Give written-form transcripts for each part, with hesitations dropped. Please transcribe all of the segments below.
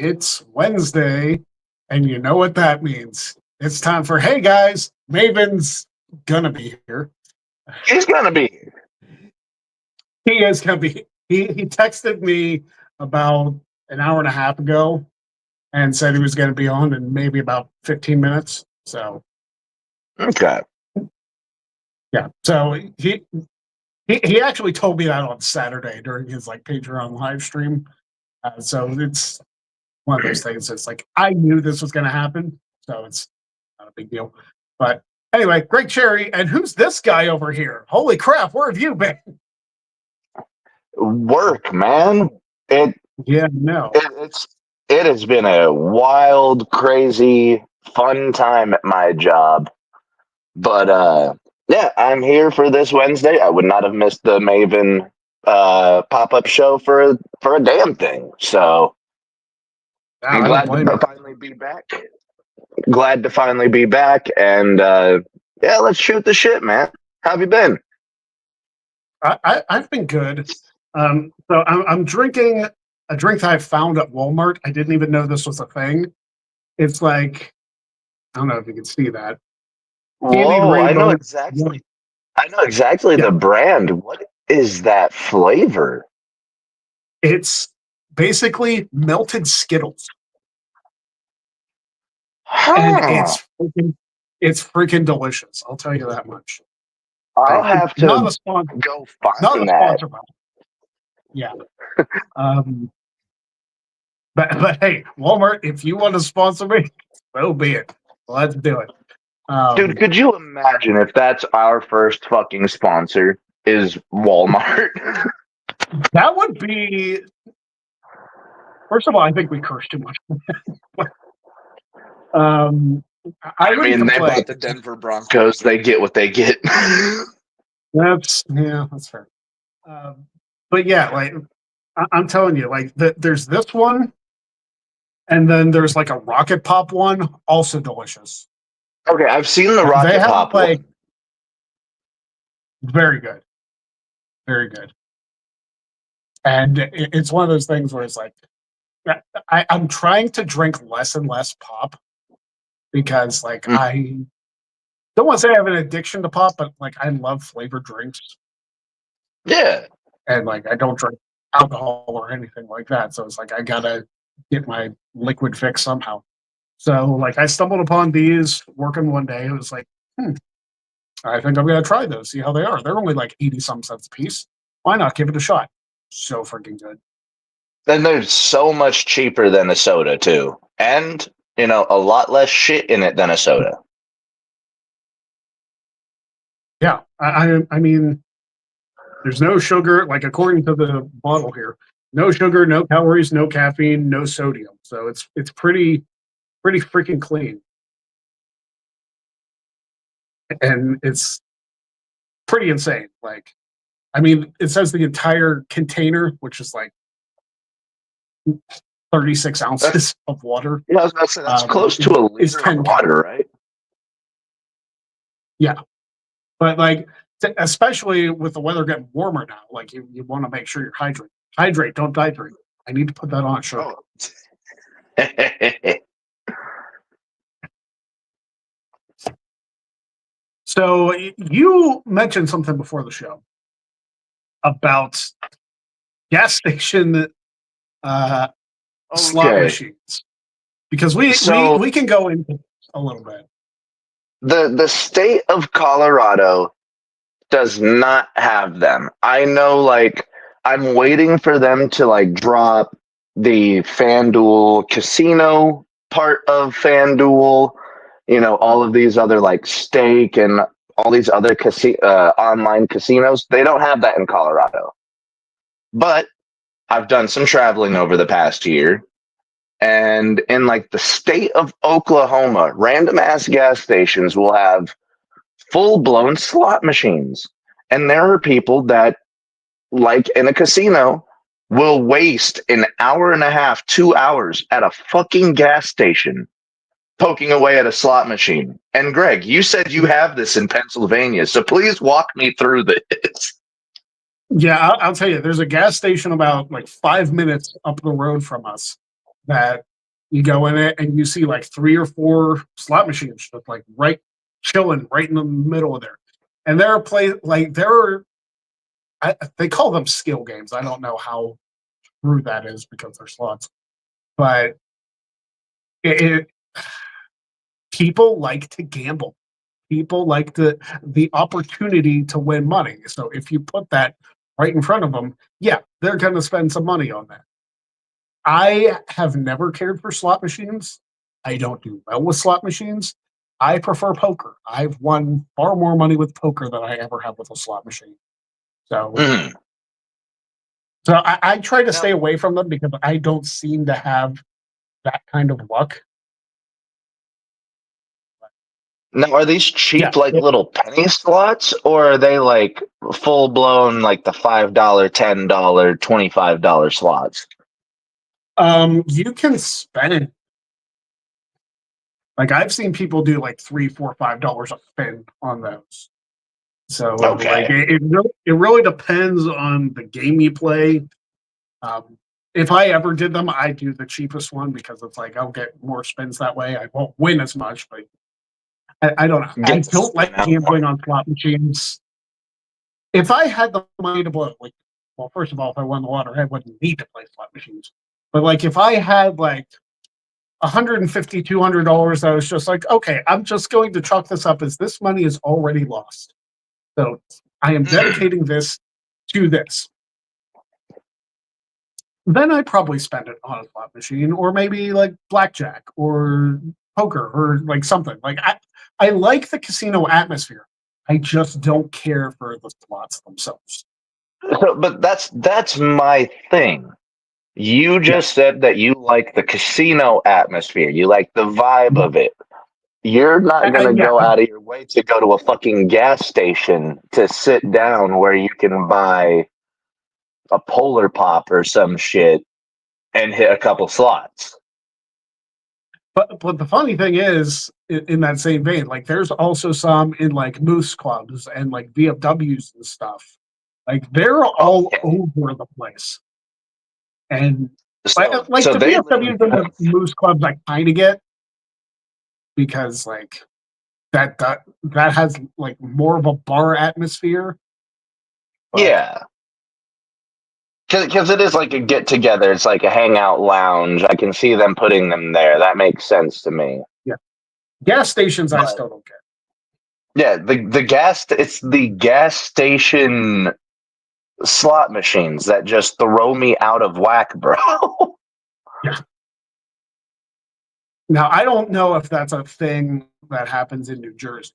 It's Wednesday, and you know what that means. It's time for, hey guys, Maven's gonna be here. He's gonna be. He is gonna be. He texted me about an hour and a half ago and said he was gonna be on in maybe about 15 minutes. So Okay. yeah. So he actually told me that on Saturday during his like Patreon live stream. So it's one of those things. It's like I knew this was gonna happen, so it's not a big deal. But anyway, Greg Cherry, and who's this guy over here? Holy crap, where have you been? Work, man. It, Yeah, no. it has been a wild, crazy, fun time at my job. But yeah, I'm here for this Wednesday. I would not have missed the Maven pop-up show for a damn thing. So I'm I don't glad blame to you. finally be back. Glad to finally be back, and yeah, let's shoot the shit, man. How have you been? I've been good. So I'm drinking a drink that I found at Walmart. I didn't even know this was a thing. It's like, I don't know if you can see that. Candied Whoa, I know rainbow. exactly. I know exactly Yeah, the brand. What is that flavor? it's basically melted Skittles. And Huh. it's freaking delicious. I'll tell you that much. I'll It's have not a to sponsor, go not a find that. sponsor, but yeah. Um, but hey, Walmart, if you want to sponsor me, so be it. Let's do it. Dude, Um, could you imagine if that's our first fucking sponsor is Walmart? that would be. First of all, I think we curse too much. um, I I wouldn't mean, they complain. bought the Denver Broncos. They get what they get. That's fair. But yeah, like I'm telling you, like there's this one, and then there's like a rocket pop one, also delicious. Okay, I've seen the They Rocket have Pop like one. very good, very good, and it's one of those things where it's like I'm trying to drink less and less pop because like Mm, I don't want to say I have an addiction to pop, but like I love flavored drinks yeah. and like I don't drink alcohol or anything like that. So it's like I gotta get my liquid fix somehow. So like I stumbled upon these working one day. It was like, I think I'm gonna try those, see how they are. They're only like 80 some cents a piece. Why not give it a shot? So freaking good. And they're so much cheaper than a soda, too. And, a lot less shit in it than a soda. Yeah. I mean, there's no sugar, like according to the bottle here, no sugar, no calories, no caffeine, no sodium. So it's pretty freaking clean. And it's pretty insane. Like, I mean, it says the entire container, which is like 36 That's, ounces of water, yeah, I was about to say, that's close to a is liter of 10 calories. water, right? Yeah. But like, especially with the weather getting warmer now, like you want to make sure you're hydrated. Hydrate, don't dehydrate. I need to put that on a shirt. Oh. So you mentioned something before the show about gas station slot Okay. machines because we we So we can go into a little bit. the state of Colorado does not have them. I know, like, I'm waiting for them to like drop the FanDuel casino part of FanDuel, all of these other like stake and all these other online casinos. They don't have that in Colorado. But I've done some traveling over the past year, and in like the state of Oklahoma, random ass gas stations will have full blown slot machines. And there are people that, like in a casino, will waste an hour and a half, 2 hours at a fucking gas station poking away at a slot machine. And Greg, you said you have this in Pennsylvania, so please walk me through this. Yeah, I'll tell you. There's a gas station about like 5 minutes up the road from us, that you go in it and you see like 3 or 4 slot machines just like right chilling right in the middle of there. And there are they call them skill games. I don't know how true that is because they're slots, but it people like to gamble. People like the opportunity to win money. So if you put that right in front of them, yeah, they're going to spend some money on that. I have never cared for slot machines. I don't do well with slot machines. I prefer poker. I've won far more money with poker than I ever have with a slot machine. So, Mhm. so I try to Now, stay away from them because I don't seem to have that kind of luck. now, are these Yeah, cheap, like little penny slots, or are they like full blown, like the $5, $10, $25 slots? you can spend like I've seen people do like $3, $4, $5 a spin on those. So like Okay. it really depends on the game you play. Um, if I ever did them, I do the cheapest one because it's like I'll get more spins that way. I won't win as much, but I don't know. I Get to don't spin like out more. gambling on slot machines. If I had the money to blow, like, well, first of all, if I won the lottery, I wouldn't need to play slot machines. But like, if I had like $150, $200, I was just like, okay, I'm just going to chalk this up as this money is already lost. So I am Mhm. dedicating this to this. Then I'd probably spend it on a slot machine or maybe like blackjack or poker or like something. Like I like the casino atmosphere. I just don't care for the slots themselves. But that's my thing. You Yeah. just said that you like the casino atmosphere. You like the vibe of it. You're not gonna Yeah. go out of your way to go to a fucking gas station to sit down where you can buy a Polar Pop or some shit and hit a couple slots. But the funny thing is, in that same vein, like there's also some in like moose clubs and like VFWs and stuff. Like they're all Okay. over the place. And So like so the they literally VFWs and the have, moose clubs I kind of get because like that has like more of a bar atmosphere. But yeah. Because it is like a get together. It's like a hangout lounge. I can see them putting them there. That makes sense to me. yeah, gas stations I But still don't get. yeah, it's the gas station slot machines that just throw me out of whack, bro. Yeah. Now I don't know if that's a thing that happens in New Jersey.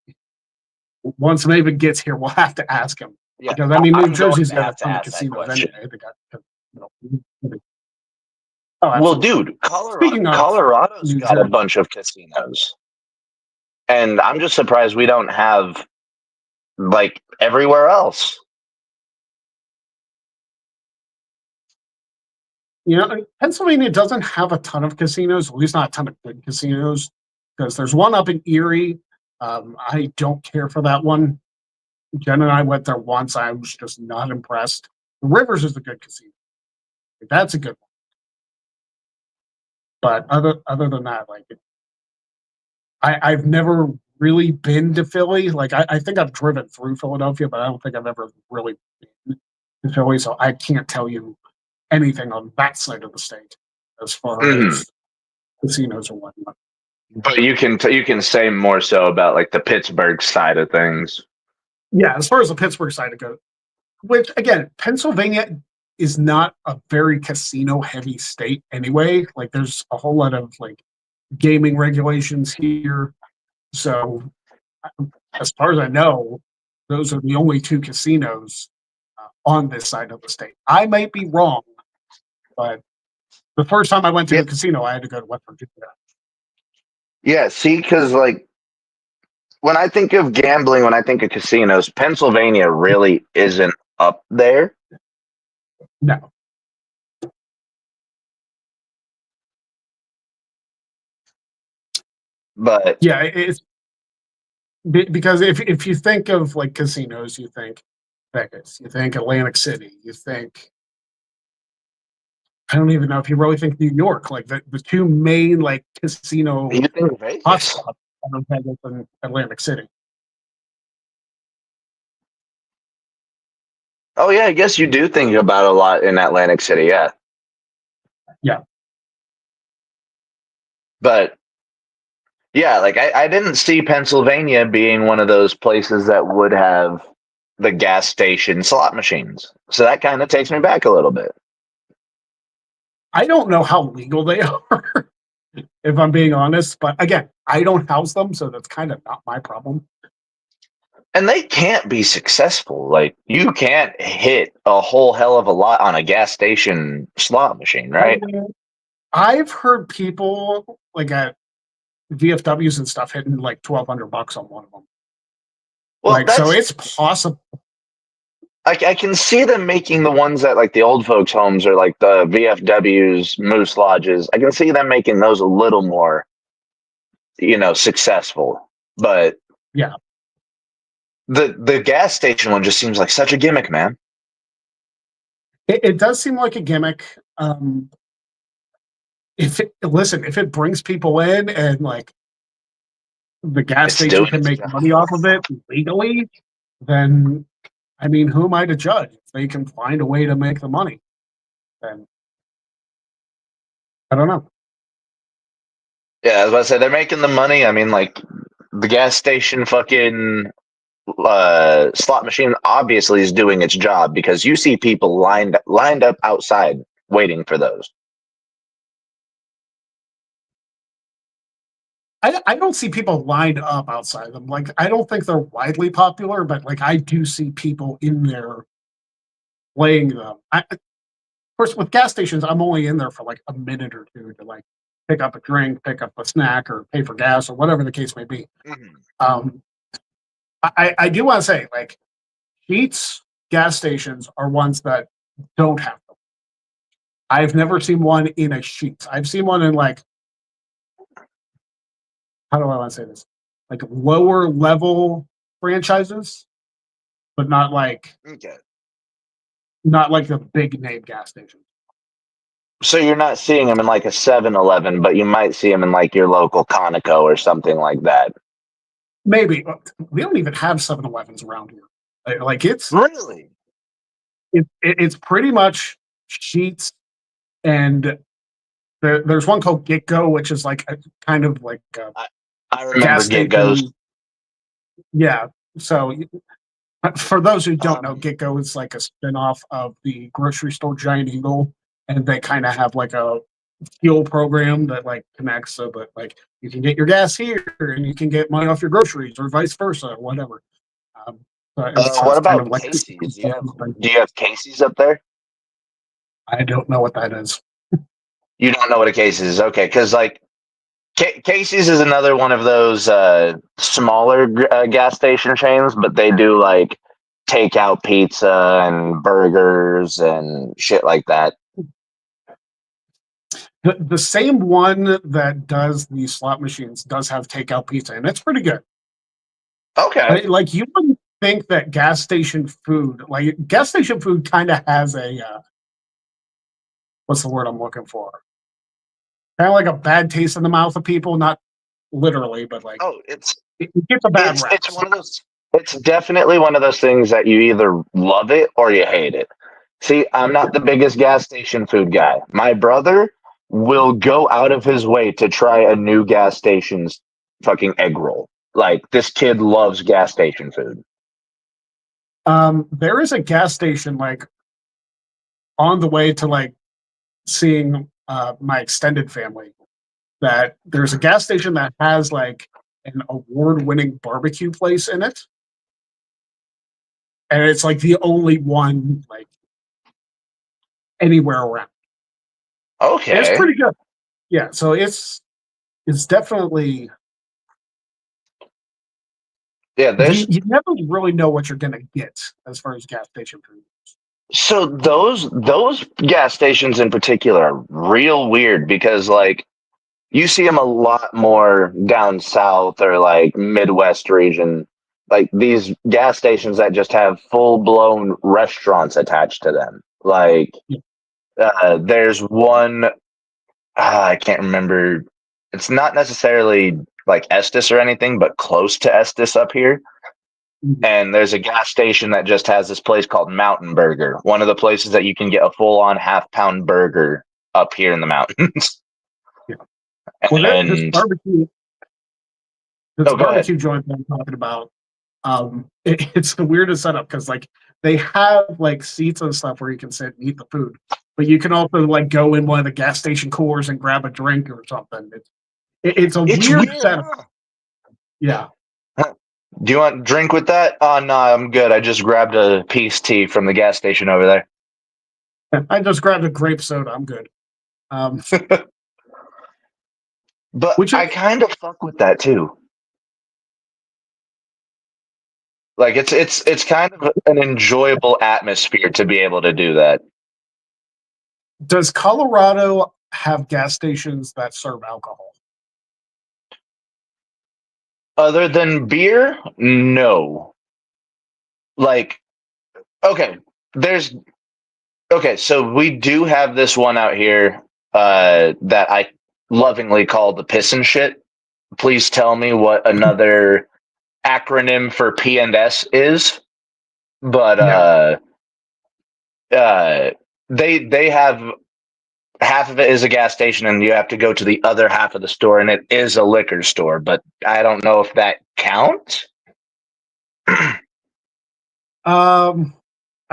Once Maven gets here, we'll have to ask him Yeah, because I mean New I'm going Jersey's to got a have to ton of ask that casinos question. anyway. They got oh, Well, absolutely. dude, Speaking of Colorado's New got a Jersey, bunch of casinos, and I'm just surprised we don't have like everywhere else. Pennsylvania doesn't have a ton of casinos, at least not a ton of good casinos, because there's one up in Erie. I don't care for that one. Jen and I went there once. I was just not impressed. The Rivers is a good casino. That's a good one. But other than that, like I've never really been to Philly. Like I think I've driven through Philadelphia, but I don't think I've ever really been to Philly. So I can't tell you anything on that side of the state as far Mhm. as casinos or whatnot. But you can say more so about like the Pittsburgh side of things. Yeah, as far as the Pittsburgh side of goes, which again, Pennsylvania is not a very casino heavy state anyway. Like there's a whole lot of like gaming regulations here. So as far as I know, those are the only 2 casinos on this side of the state. I might be wrong, but the first time I went to Yeah, a casino, I had to go to West Virginia. yeah. See, because like when I think of gambling, when I think of casinos, Pennsylvania really isn't up there. No, But yeah, it's because if you think of like casinos, you think Vegas, you think Atlantic City, you think I don't even know if you really think New York, like the two main like casino You think Vegas? hotspots are Vegas and Atlantic City. Oh yeah, I guess you do think about a lot in Atlantic City, yeah. Yeah. But yeah, like I didn't see Pennsylvania being one of those places that would have the gas station slot machines. So that kind of takes me back a little bit. I don't know how legal they are, if I'm being honest. But again, I don't house them, so that's kind of not my problem. And they can't be successful. Like you can't hit a whole hell of a lot on a gas station slot machine, right? I've heard people like at VFWs and stuff hitting like $1,200 on one of them. Well, Like, so it's possible. I can see them making the ones at like the old folks' homes or like the VFWs, Moose Lodges. I can see them making those a little more, successful. But Yeah, the gas station one just seems like such a gimmick, man. it does seem like a gimmick. If it brings people in and like the gas station can make money off of it legally, then I mean, who am I to judge? If they can find a way to make the money, then I don't know. Yeah, as I said, they're making the money. I mean, like the gas station fucking slot machine obviously is doing its job because you see people lined up outside waiting for those. I don't see people lined up outside them. Like, I don't think they're widely popular, but like I do see people in there playing them. Of course, with gas stations, I'm only in there for like a minute or two to like pick up a drink, pick up a snack, or pay for gas, or whatever the case may be. Mm-hmm. I do want to say, like, Sheetz gas stations are ones that don't have them. I've never seen one in a Sheetz. I've seen one in like, how do I want to say this? Like lower level franchises, but not like the big name gas stations. So you're not seeing them in like a 7-Eleven, but you might see them in like your local Conoco or something like that. Maybe we don't even have 7-Elevens around here. Like it's really, it's pretty much Sheetz, and there's one called Get Go, which is like a kind of like a I remember Get Go's. Yeah, so for those who don't know, Get Go is like a spinoff of the grocery store Giant Eagle, and they kind of have like a fuel program that like connects so that like you can get your gas here and you can get money off your groceries or vice versa or whatever. What about like Casey's? Do you have Casey's up there? I don't know what that is. You don't know what a Casey's is? Okay, because like Casey's is another one of those smaller gas station chains, but they do like takeout pizza and burgers and shit like that. The same one that does the slot machines does have takeout pizza, and it's pretty good. Okay. Like you wouldn't think that gas station food kind of has a what's the word I'm looking for? Kind of like a bad taste in the mouth of people, not literally, but like it gets a bad rap. It's one of those. It's definitely one of those things that you either love it or you hate it. See, I'm not the biggest gas station food guy. My brother will go out of his way to try a new gas station's fucking egg roll. Like this kid loves gas station food. There is a gas station like on the way to like seeing my extended family that there's a gas station that has like an award-winning barbecue place in it, and it's like the only one like anywhere around. Okay, and it's pretty good. Yeah, so it's definitely you never really know what you're gonna get as far as gas station food. So those gas stations in particular are real weird because like you see them a lot more down south or like Midwest region, like these gas stations that just have full blown restaurants attached to them. Like There's one. I can't remember. It's not necessarily like Estes or anything, but close to Estes up here. And there's a gas station that just has this place called Mountain Burger. One of the places that you can get a full-on half-pound burger up here in the mountains. Yeah. Well, this And barbecue, go ahead. barbecue joint that I'm talking about, it's the weirdest setup because like they have like seats and stuff where you can sit and eat the food, but you can also like go in one of the gas station coolers and grab a drink or something. It's a weird setup. Huh? Yeah. Do you want drink with that? Oh no, I'm good. I just grabbed a peace tea from the gas station over there. I just grabbed a grape soda. I'm good. But I kind of fuck with that too. Like it's kind of an enjoyable atmosphere to be able to do that. Does Colorado have gas stations that serve alcohol? Other than beer, no. Like, okay, so we do have this one out here that I lovingly call the piss and shit. Please tell me what another acronym for P&S is. But they have half of it is a gas station, and you have to go to the other half of the store, and it is a liquor store. But I don't know if that counts. I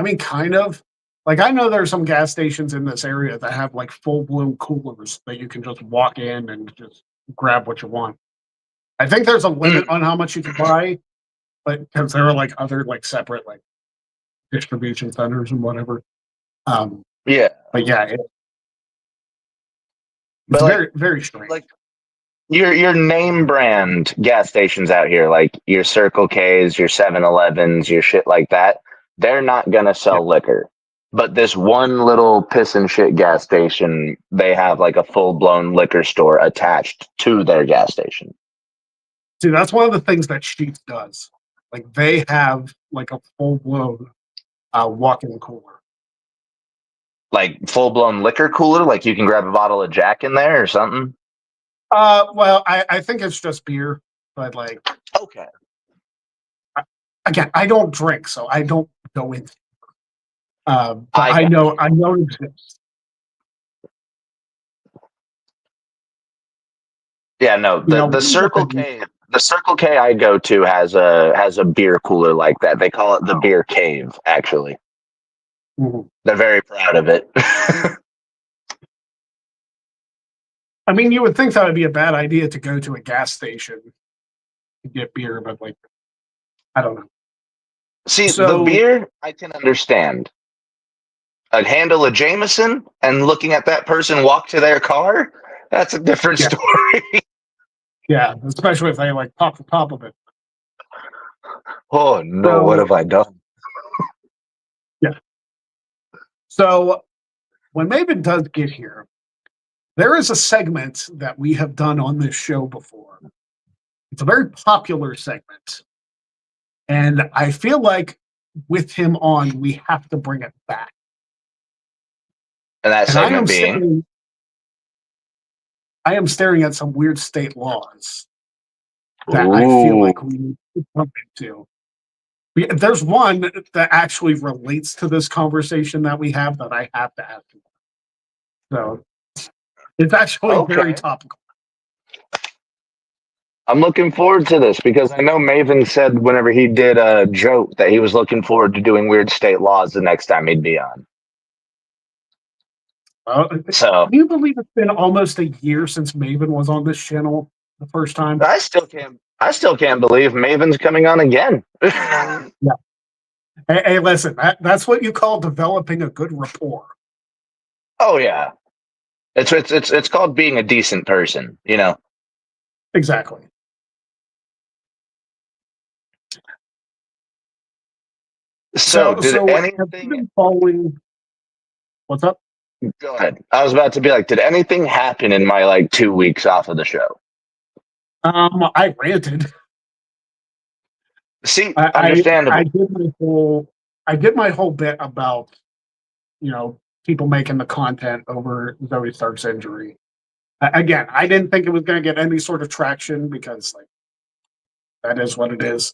mean, kind of. Like, I know there are some gas stations in this area that have like full-blown coolers that you can just walk in and just grab what you want. I think there's a limit on how much you can buy, but because there are like other like separate like distribution centers and whatever. Yeah, but yeah, it's very very strange. Like your name brand gas stations out here, like your Circle K's, your 7-Elevens, your shit like that, they're not gonna sell liquor. But this one little piss and shit gas station, they have like a full-blown liquor store attached to their gas station. See, that's one of the things that Sheetz does. Like they have like a full-blown walk-in cooler. Like full-blown liquor cooler? Like you can grab a bottle of Jack in there or something? Well, I think it's just beer, but like okay. Again, I don't drink, so I don't go into but I know it exists. Yeah, no, the Circle K I go to has a beer cooler like that. They call it the beer cave, actually. Mm-hmm. They're very proud of it. I mean, you would think that would be a bad idea to go to a gas station to get beer, but like, I don't know. See, the beer I can understand. A handle of Jameson and looking at that person walk to their car, that's a different story. Yeah, especially if they like pop the top of it. Oh no, what have I done? Yeah. So when Maven does get here, there is a segment that we have done on this show before. It's a very popular segment. And I feel like with him on, we have to bring it back. And that segment being? I am staring at some weird state laws that I feel like we need to jump into. There's one that actually relates to this conversation that we have that I have to ask you. So it's actually very topical. I'm looking forward to this because I know Maven said whenever he did a joke that he was looking forward to doing weird state laws the next time he'd be on. So, can you believe it's been almost a year since Maven was on this channel the first time? I still can't believe Maven's coming on again. Yeah. Hey, listen, that's what you call developing a good rapport. Oh yeah, it's called being a decent person, you know. Exactly. So anything following? What's up? Go ahead. I was about to be like, did anything happen in my like 2 weeks off of the show? I ranted. See, understandable. I did my whole bit about, people making the content over Zoe Stark's injury. Again, I didn't think it was going to get any sort of traction because like that is what it is.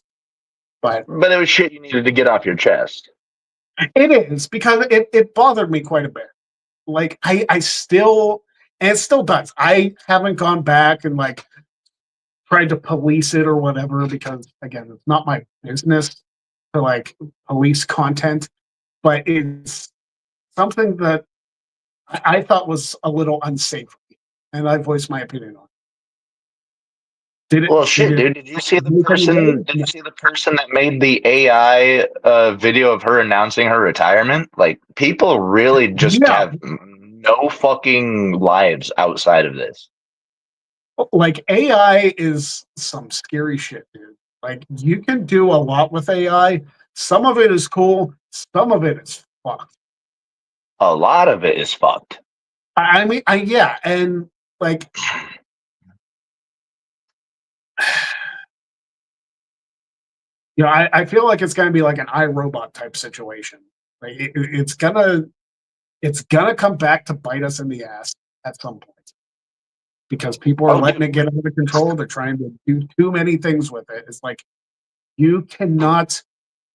But it was shit you needed to get off your chest. it is because it bothered me quite a bit. Like I still, and it still does. I haven't gone back and like tried to police it or whatever because again, it's not my business to like police content, but it's something that I thought was a little unsafe, and I voiced my opinion on. Well, shit, dude. Did you see the person? Did you see the person that made the AI video of her announcing her retirement? Like, people really just have no fucking lives outside of this. Like, AI is some scary shit, dude. Like, you can do a lot with AI. Some of it is cool. Some of it is fucked. A lot of it is fucked. I mean, yeah, and like. You know, I feel like it's going to be like an iRobot type situation. Like it's gonna come back to bite us in the ass at some point because people are letting it get out of control. They're trying to do too many things with it. It's like you cannot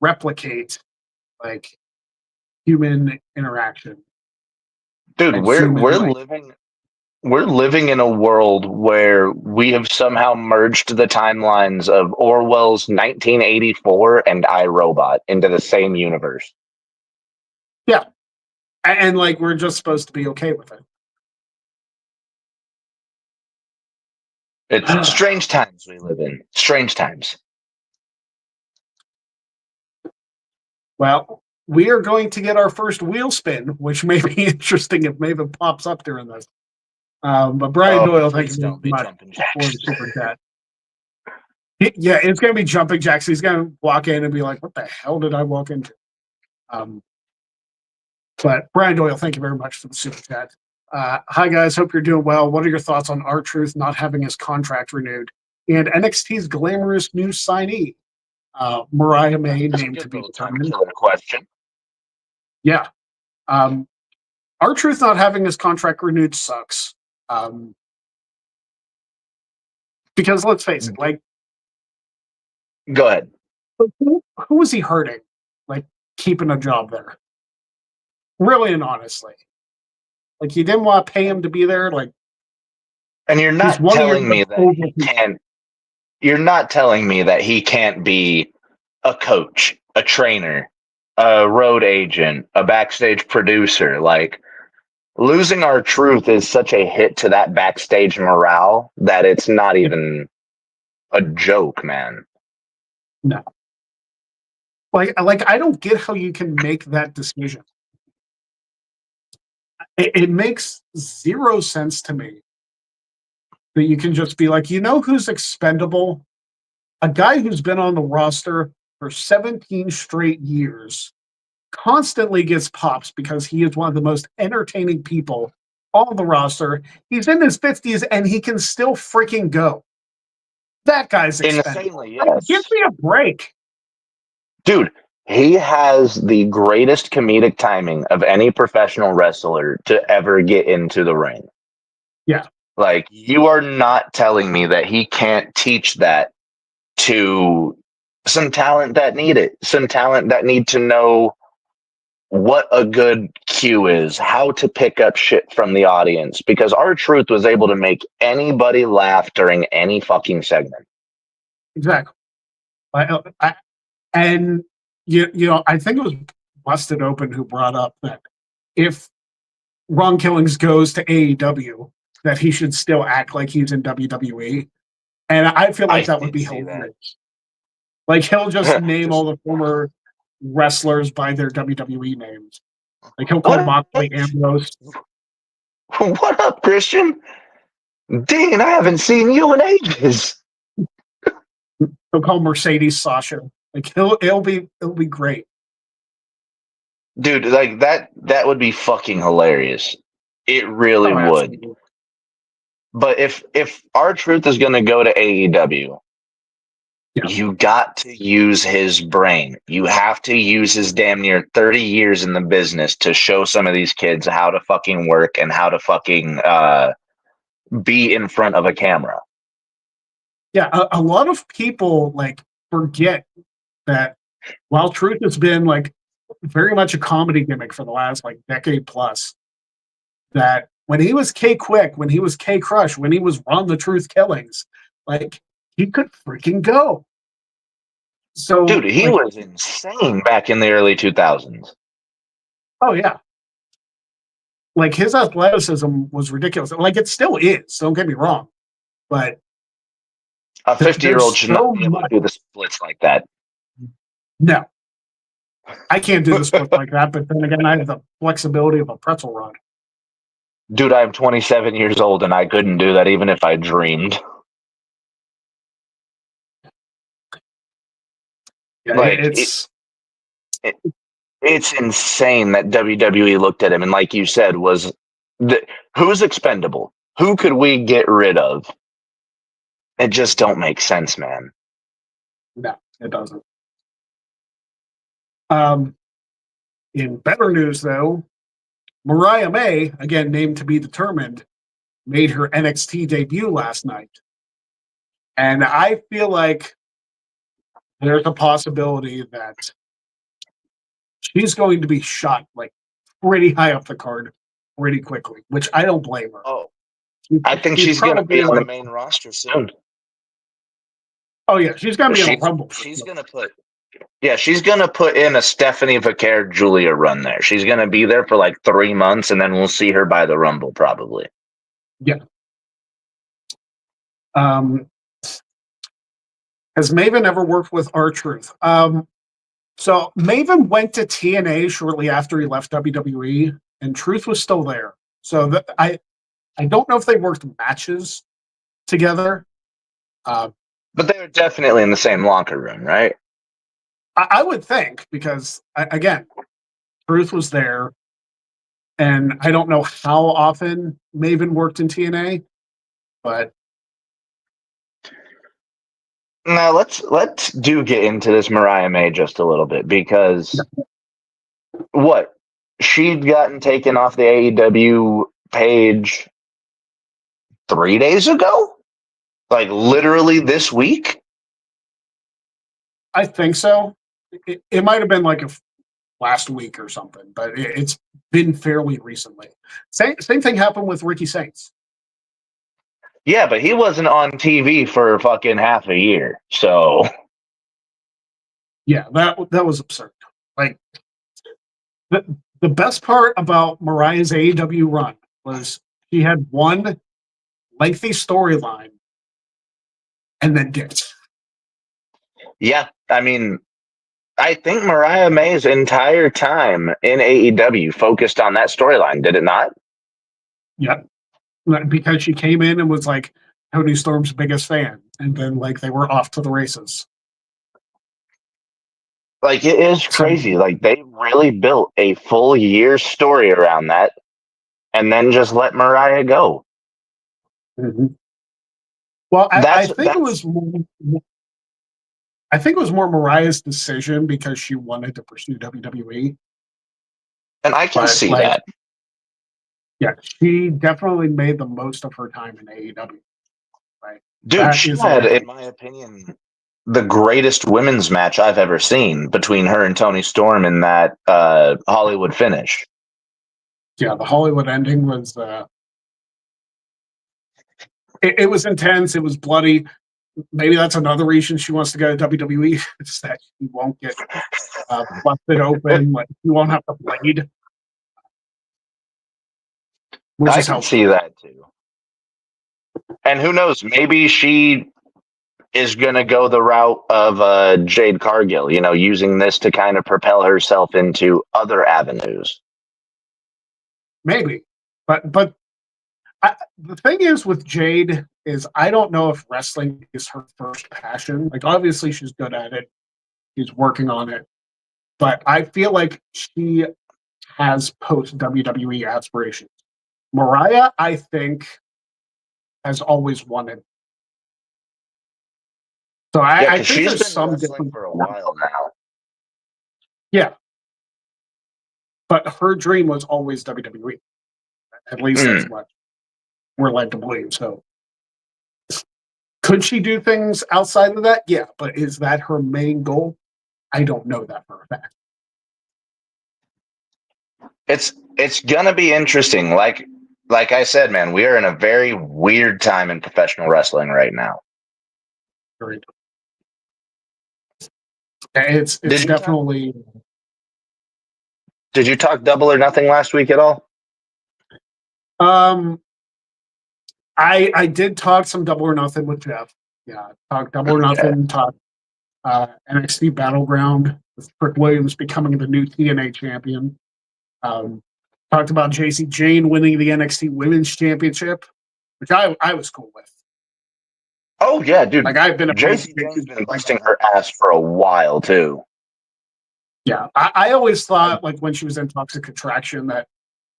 replicate like human interaction. Dude, we're living in a world where we have somehow merged the timelines of Orwell's 1984 and iRobot into the same universe. Yeah. And like we're just supposed to be okay with it. It's strange times we live in. Strange times. Well, we are going to get our first wheel spin, which may be interesting if Maven pops up during this. But Brian Doyle, thank you very much for the super chat. Yeah, it's going to be jumping jacks. He's going to walk in and be like, what the hell did I walk into? But Brian Doyle, thank you very much for the super chat. Hi, guys. Hope you're doing well. What are your thoughts on R-Truth not having his contract renewed? And NXT's glamorous new signee, Mariah May, named to be determined. Question. Yeah. R-Truth not having his contract renewed sucks. Because let's face it, like, go ahead. Who was he hurting? Like, keeping a job there? Really and honestly. Like, you didn't want to pay him to be there? Like, and you're not telling me that he can't. You're not telling me that he can't be a coach, a trainer, a road agent, a backstage producer. Like, losing R-Truth is such a hit to that backstage morale that it's not even a joke, man. No. Like I don't get how you can make that decision. It makes zero sense to me that you can just be like, you know who's expendable? A guy who's been on the roster for 17 straight years constantly gets pops because he is one of the most entertaining people on the roster. He's in his 50s and he can still freaking go. That guy's expendable. Insanely, yes. Give me a break. Dude, he has the greatest comedic timing of any professional wrestler to ever get into the ring. Yeah. Like, you are not telling me that he can't teach that to some talent that need it, some talent that need to know what a good cue is, how to pick up shit from the audience, because R-Truth was able to make anybody laugh during any fucking segment. Exactly. And you know, I think it was Busted Open who brought up that if Ron Killings goes to AEW, that he should still act like he's in WWE. And I feel like that would be hilarious. Like, he'll just name all the former wrestlers by their WWE names. Like, he'll call Moxley Ambrose. What up, Christian? Dang, I haven't seen you in ages. He'll call Mercedes Sasha. Like, it'll be great. Dude, like that would be fucking hilarious. It really would. Absolutely. But if R-Truth is gonna go to AEW, Yeah. You got to use his brain. You have to use his damn near 30 years in the business to show some of these kids how to fucking work and how to fucking be in front of a camera. Yeah, a lot of people like forget that while Truth has been like very much a comedy gimmick for the last like decade plus, that when he was K Quick, when he was K Crush, when he was Ron the Truth Killings, like he could freaking go. So, Dude, he like, was insane back in the early 2000s. oh yeah, like his athleticism was ridiculous. Like it still is. Don't get me wrong, but A 50-year-old there's should so not be able to much. do the splits like that. No, I can't do the split like that. But then again, I have the flexibility of a pretzel rod. Dude, I'm 27 years old and I couldn't do that even if I dreamed. Yeah, Like, it's insane that WWE looked at him and, like you said, was who's expendable? Who could we get rid of? It just don't make sense, man. no, it doesn't. In better news, though, Mariah May, again named to be determined, made her NXT debut last night. And I feel like there's a possibility that she's going to be shot like pretty high up the card pretty quickly, which I don't blame her. Oh, I think she's going to be on the main roster soon. Oh, yeah, she's going to be in a Rumble. She's going to put. Yeah, she's going to put in a Stephanie Vaquer Julia run there. She's going to be there for like 3 months, and then we'll see her by the Rumble probably. Yeah. Has Maven ever worked with R-Truth? So Maven went to TNA shortly after he left WWE, and Truth was still there. So I don't know if they worked matches together. But they were definitely in the same locker room, right? I would think, because, again, Truth was there, and I don't know how often Maven worked in TNA, but now let's get into this Mariah May just a little bit, because what she'd gotten taken off the AEW page 3 days ago, like literally this week. I think so. It might have been like last week or something, but it's been fairly recently. Same thing happened with Ricky Saints. Yeah, but he wasn't on TV for fucking half a year, so yeah, that was absurd. Like the best part about Mariah's AEW run was she had one lengthy storyline and then dipped. Yeah, I mean, I think Mariah May's entire time in AEW focused on that storyline, did it not? Yep. Because she came in and was like Tony Storm's biggest fan, and then like they were off to the races. Like, it is crazy. Like, they really built a full year story around that and then just let Mariah go. Mm-hmm. Well, I think it was more Mariah's decision because she wanted to pursue WWE. And I can see that. Yeah, she definitely made the most of her time in AEW. Right? Dude, she had, in my opinion, the greatest women's match I've ever seen between her and Tony Storm in that Hollywood finish. Yeah, the Hollywood ending was it was intense. It was bloody. Maybe that's another reason she wants to go to WWE. It's that she won't get busted open. Like you won't have to bleed. I can see that too. And who knows? Maybe she is going to go the route of Jade Cargill, using this to kind of propel herself into other avenues. Maybe, but the thing is with Jade is I don't know if wrestling is her first passion. Like obviously she's good at it. She's working on it. But I feel like she has post WWE aspirations. Mariah, I think, has always wanted. So I because think she's there's been some wrestling different for a while now. Yeah, but her dream was always WWE. At least that's what we're led to believe. So could she do things outside of that? Yeah, but is that her main goal? I don't know that for a fact. It's gonna be interesting. Like I said, man, we are in a very weird time in professional wrestling right now. Right. It's Did you definitely. Did you talk Double or Nothing last week at all? I did talk some Double or Nothing with Jeff. Yeah, talk Double or Nothing. Talk NXT Battleground with Trick Williams becoming the new TNA champion. Talked about JC Jane winning the NXT Women's Championship, which I was cool with. Oh yeah, dude. Like I've been a JC Jane's been busting her ass for a while too. Yeah, I always thought like when she was in Toxic Attraction that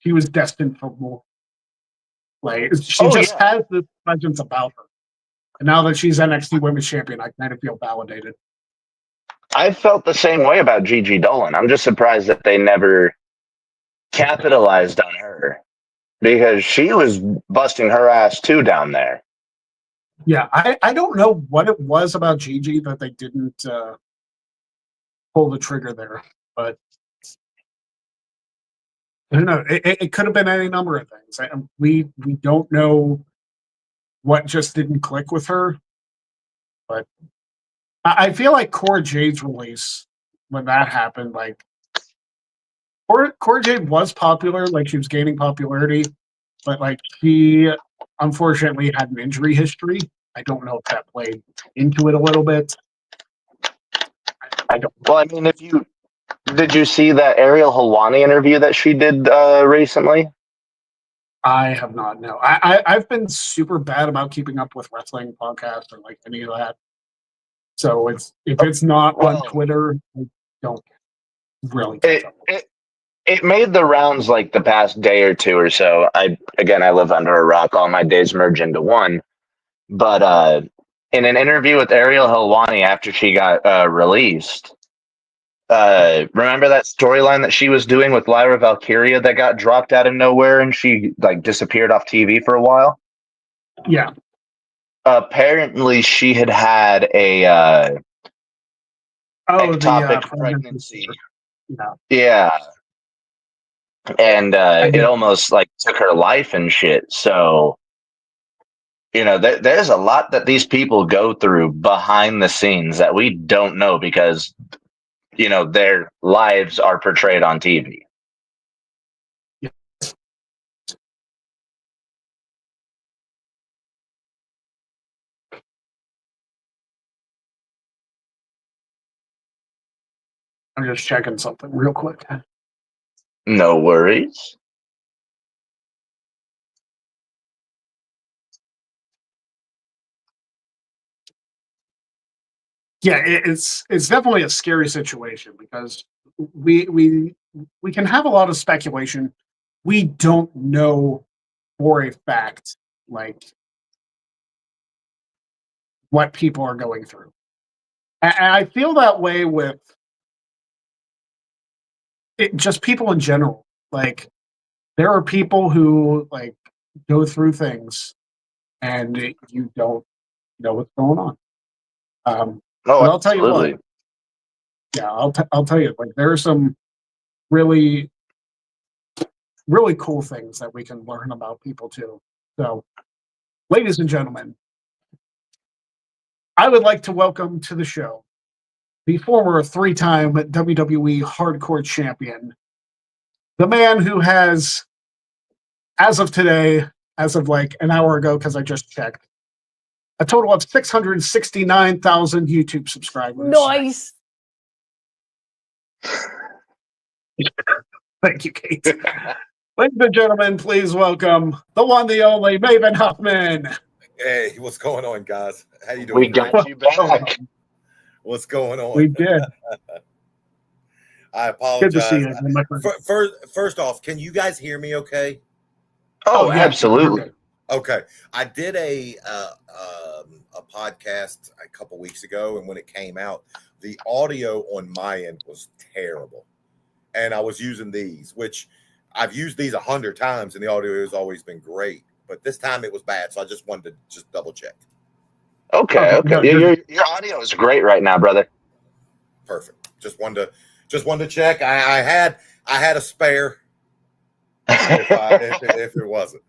she was destined for more. Like she has this presence about her, and now that she's NXT Women's Champion, I kind of feel validated. I felt the same way about Gigi Dolan. I'm just surprised that they never capitalized on her because she was busting her ass too down there. Yeah, I don't know what it was about Gigi that they didn't pull the trigger there, but I don't know. It could have been any number of things. We don't know what just didn't click with her, but I feel like Cora Jade's release when that happened, like Cora Jade was popular, like she was gaining popularity, but like she unfortunately had an injury history. I don't know if that played into it a little bit. I don't know. Well, I mean, did you see that Ariel Helwani interview that she did recently? I have not. No, I've been super bad about keeping up with wrestling podcasts or like any of that. So if it's not on Twitter, I don't really catch up. It made the rounds like the past day or two or so. I live under a rock. All my days merge into one. But in an interview with Ariel Helwani after she got released, remember that storyline that she was doing with Lyra Valkyria that got dropped out of nowhere and she like disappeared off TV for a while? Yeah. Apparently, she had a ectopic pregnancy. Yeah. And it almost like took her life and shit. So, you know, there's a lot that these people go through behind the scenes that we don't know because, you know, their lives are portrayed on TV. Yeah. I'm just checking something real quick. No worries. Yeah, it's definitely a scary situation because we can have a lot of speculation. We don't know for a fact like what people are going through. And I feel that way with just people in general. Like there are people who like go through things and you don't know what's going on. But I'll tell you what. Yeah, I'll tell you. Like there are some really cool things that we can learn about people too. So, ladies and gentlemen, I would like to welcome to the show the former three-time WWE Hardcore Champion, the man who has, as of today, as of like an hour ago, because I just checked, a total of 669,000 YouTube subscribers. Nice. Thank you, Kate. Ladies and gentlemen, please welcome the one, the only Maven Huffman. Hey, what's going on, guys? How you doing? We got you back. What's going on? We did. I apologize. Good to see you. First off, can you guys hear me okay? Oh, yeah, absolutely. Okay, I did a podcast a couple weeks ago, and when it came out, the audio on my end was terrible, and I was using these, which I've used these 100 times, and the audio has always been great. But this time it was bad, so I just wanted to just double check. Okay, Oh, okay. no, Your audio is great right now, brother. Perfect. Just wanted to check. I had a spare if it wasn't.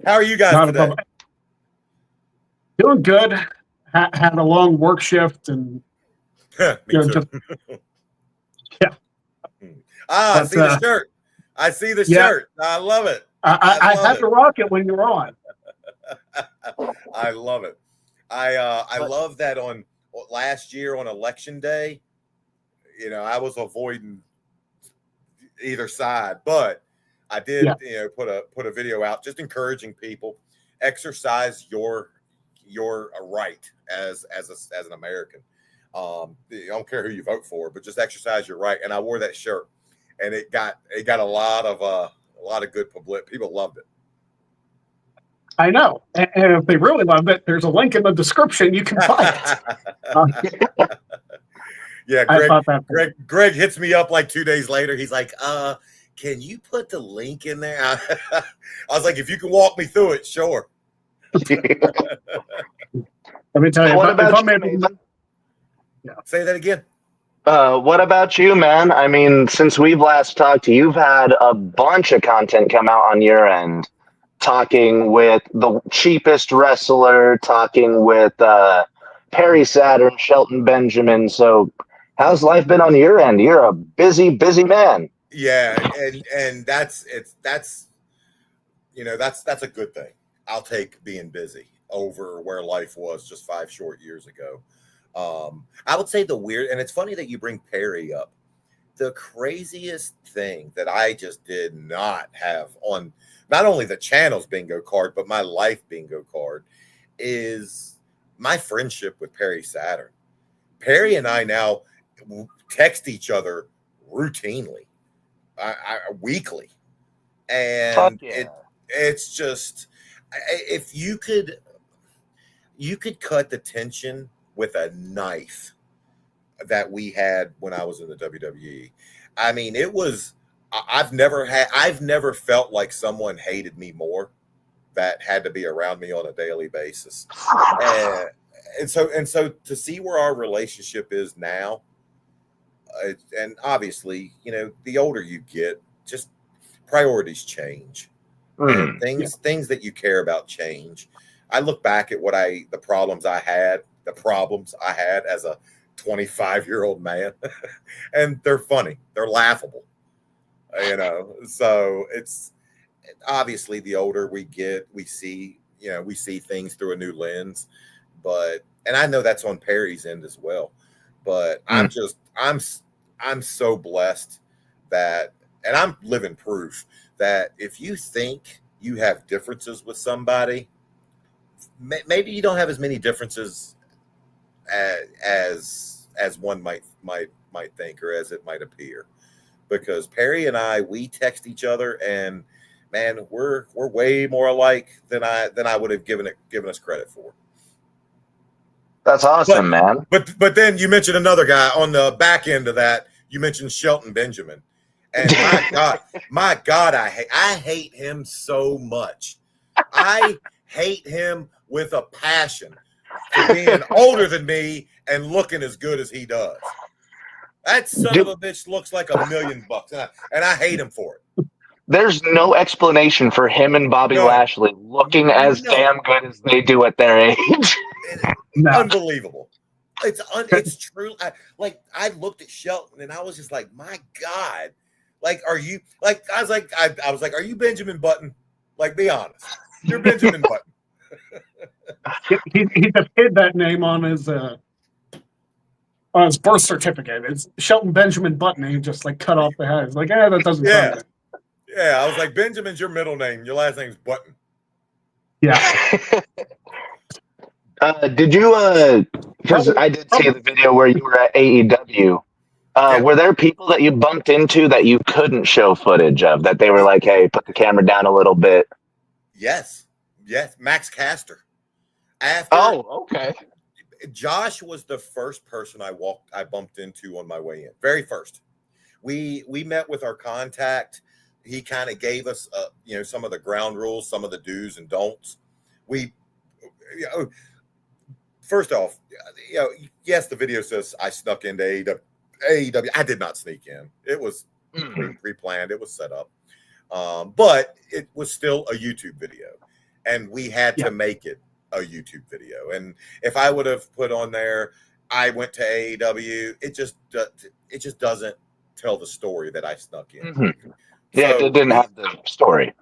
How are you guys not a today? problem. Doing good. Had a long work shift and Me too. just yeah. I But, see the shirt. I see the yeah. shirt. I love it. I love had it. to rock it when you're on. I love it. I love that on last year on election day. You know, I was avoiding either side, but I did, put a video out just encouraging people exercise your right as an American. I don't care who you vote for, but just exercise your right. And I wore that shirt, and it got a lot of good publicity. People loved it. I know. And if they really loved it, there's a link in the description. You can buy it. Yeah, I thought that. Greg hits me up like 2 days later. He's like, can you put the link in there? I was like, if you can walk me through it, sure. Let me tell you. What about if I'm you, able, Say that again. what about you, man? I mean, since we've last talked, you've had a bunch of content come out on your end, talking with the cheapest wrestler, talking with Perry Saturn, Shelton Benjamin. So how's life been on your end? You're a busy, busy man. Yeah, and that's a good thing. I'll take being busy over where life was just 5 short years ago. I would say and it's funny that you bring Perry up. The craziest thing that I just did not have on not only the channel's bingo card, but my life bingo card is my friendship with Perry Saturn. Perry and I now text each other routinely, weekly. And it's just, if you could cut the tension with a knife that we had when I was in the WWE. I mean, I've never felt like someone hated me more that had to be around me on a daily basis. And so to see where our relationship is now, and obviously, the older you get, just priorities change. And things that you care about change. I look back at the problems I had as a 25-year-old man, and they're funny, they're laughable, so it's obviously the older we get, we see things through a new lens, and I know that's on Perry's end as well, but I'm so blessed and I'm living proof that if you think you have differences with somebody, maybe you don't have as many differences as one might think, or as it might appear, because Perry and we text each other, and man, we're way more alike than I would have given us credit for. That's awesome, man. But then you mentioned another guy on the back end of that. You mentioned Shelton Benjamin, and my God, I hate him so much. I hate him with a passion for being older than me and looking as good as he does. That son of a bitch looks like $1 million, and I hate him for it. There's no explanation for him and Bobby Lashley looking as damn good as they do at their age. Unbelievable. It's true. I looked at Shelton and I was just like, my God. Like, are you like? I was like, are you Benjamin Button? Like, be honest. You're Benjamin Button. he just hid that name on his birth certificate. It's Shelton Benjamin Button. He just cut off the head. It's like, that doesn't sound good. Yeah, I was like, Benjamin's your middle name. Your last name's Button. Yeah. Did you? Because I did see the video where you were at AEW. Were there people that you bumped into that you couldn't show footage of? That they were like, "Hey, put the camera down a little bit." Yes, Max Caster. After okay. Josh was the first person I bumped into on my way in. Very first. We met with our contact. He kind of gave us some of the ground rules, some of the do's and don'ts. First off, yes, the video says I snuck into AEW. I did not sneak in. It was pre-planned. It was set up. But it was still a YouTube video, and we had to make it a YouTube video. And if I would have put on there, I went to AEW, it just doesn't tell the story that I snuck in. Mm-hmm. Yeah, so it didn't have the story.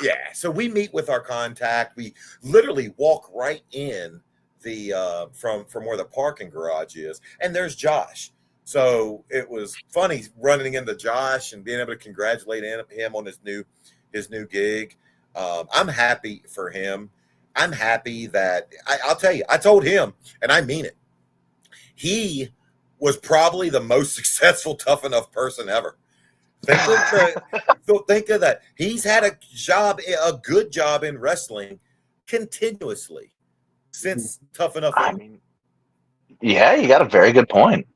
Yeah, so we meet with our contact. We literally walk right in the from where the parking garage is, and there's Josh. So it was funny running into Josh and being able to congratulate him on his new gig. I'm happy for him. I'm happy that I'll tell you, I told him, and I mean it. He was probably the most successful Tough Enough person ever. Think of that. He's had a good job in wrestling continuously since Tough Enough. I mean, yeah, you got a very good point.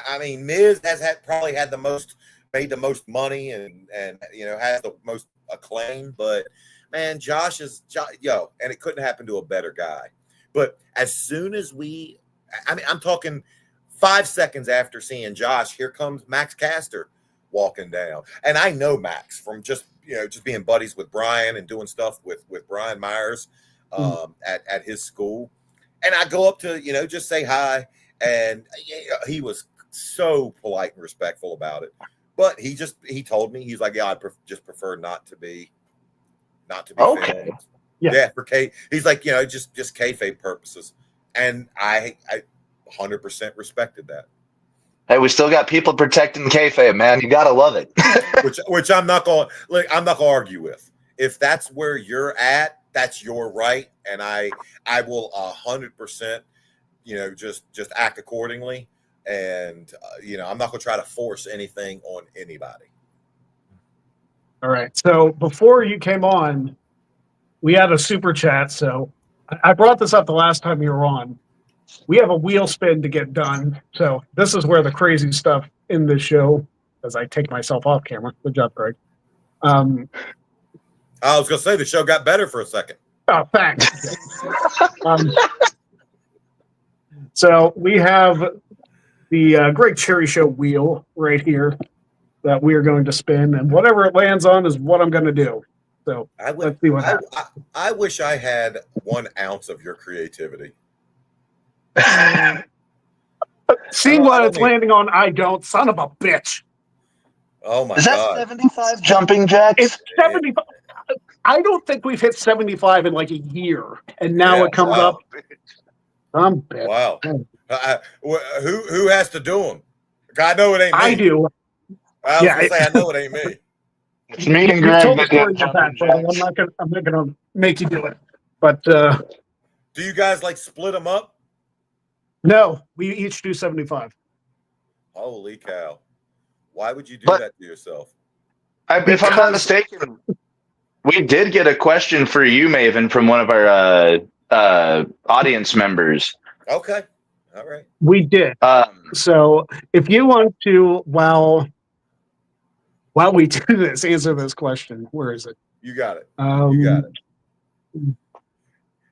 I mean, Miz has made the most money and has the most acclaim, but man, Josh is and it couldn't happen to a better guy. But as soon as I'm talking 5 seconds after seeing Josh, here comes Max Caster walking down. And I know Max from just being buddies with Brian and doing stuff with Brian Myers at his school. And I go up to, just say hi. And he was so polite and respectful about it. But he told me, he's like, yeah, I just prefer not to be okay. filmed. Yeah, for he's like, just kayfabe purposes. And I 100% respected that. Hey, we still got people protecting kayfabe, man. You gotta love it. which I'm not gonna argue with. If that's where you're at, that's your right, and I will 100%, just act accordingly. And I'm not gonna try to force anything on anybody. All right. So before you came on, we had a super chat. So I brought this up the last time you were on. We have a wheel spin to get done. So this is where the crazy stuff in this show, as I take myself off camera. Good job, Greg. I was going to say the show got better for a second. Oh, thanks. So we have the Greg Cherry Show wheel right here that we are going to spin, and whatever it lands on is what I'm going to do. So let's see what happens. I wish I had 1 ounce of your creativity. See what it's landing on. I don't. Son of a bitch. Oh my God. Is that 75 jumping jacks? It's 75. I don't think we've hit 75 in like a year, and now it comes up. I'm bitch. Wow. Who has to do them? I know it ain't me. I do. I was gonna say I know it ain't me. It's me and Greg. I'm not gonna make you do it. But do you guys split them up? No, we each do 75. Holy cow! Why would you do that to yourself? If I'm not mistaken, we did get a question for you, Maven, from one of our audience members. Okay, all right. We did. So if you want to, while we do this, answer this question. Where is it? You got it. You got it.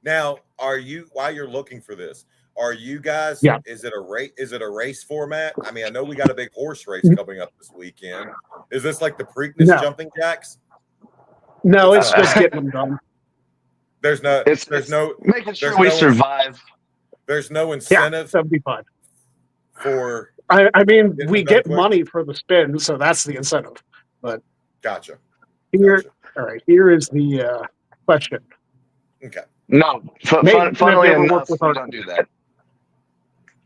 Now, while you're looking for this, are you guys? Yeah. Is it a race? Is it a race format? I mean, I know we got a big horse race coming up this weekend. Is this like the Preakness jumping jacks? No, it's just getting them done. There's no making sure we survive. There's no incentive. 75 for. I mean, we get money for the spin, so that's the incentive. But gotcha. All right. Here is the question. Okay. No, funnily enough, we don't do that.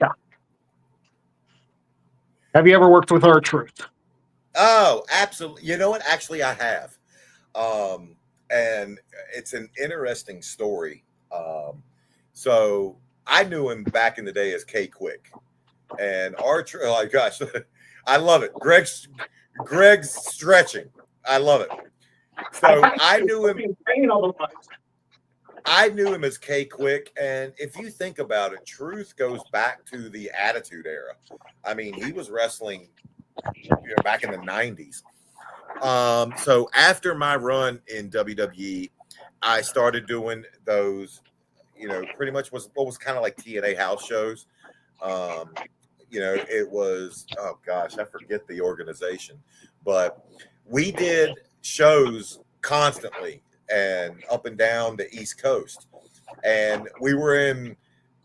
Yeah. Have you ever worked with R-Truth? Oh, absolutely. You know what? Actually, I have. And it's an interesting story. So I knew him back in the day as K Quick, and R-Truth. Oh my gosh, I love it. Greg's stretching. I love it. So I knew him. I knew him as K Quick, and if you think about it, Truth goes back to the Attitude Era. I mean, he was wrestling back in the '90s. So after my run in WWE, I started doing those. Pretty much was what was kind of like TNA house shows. It was, oh gosh, I forget the organization, but we did shows constantly and up and down the East Coast. And we were in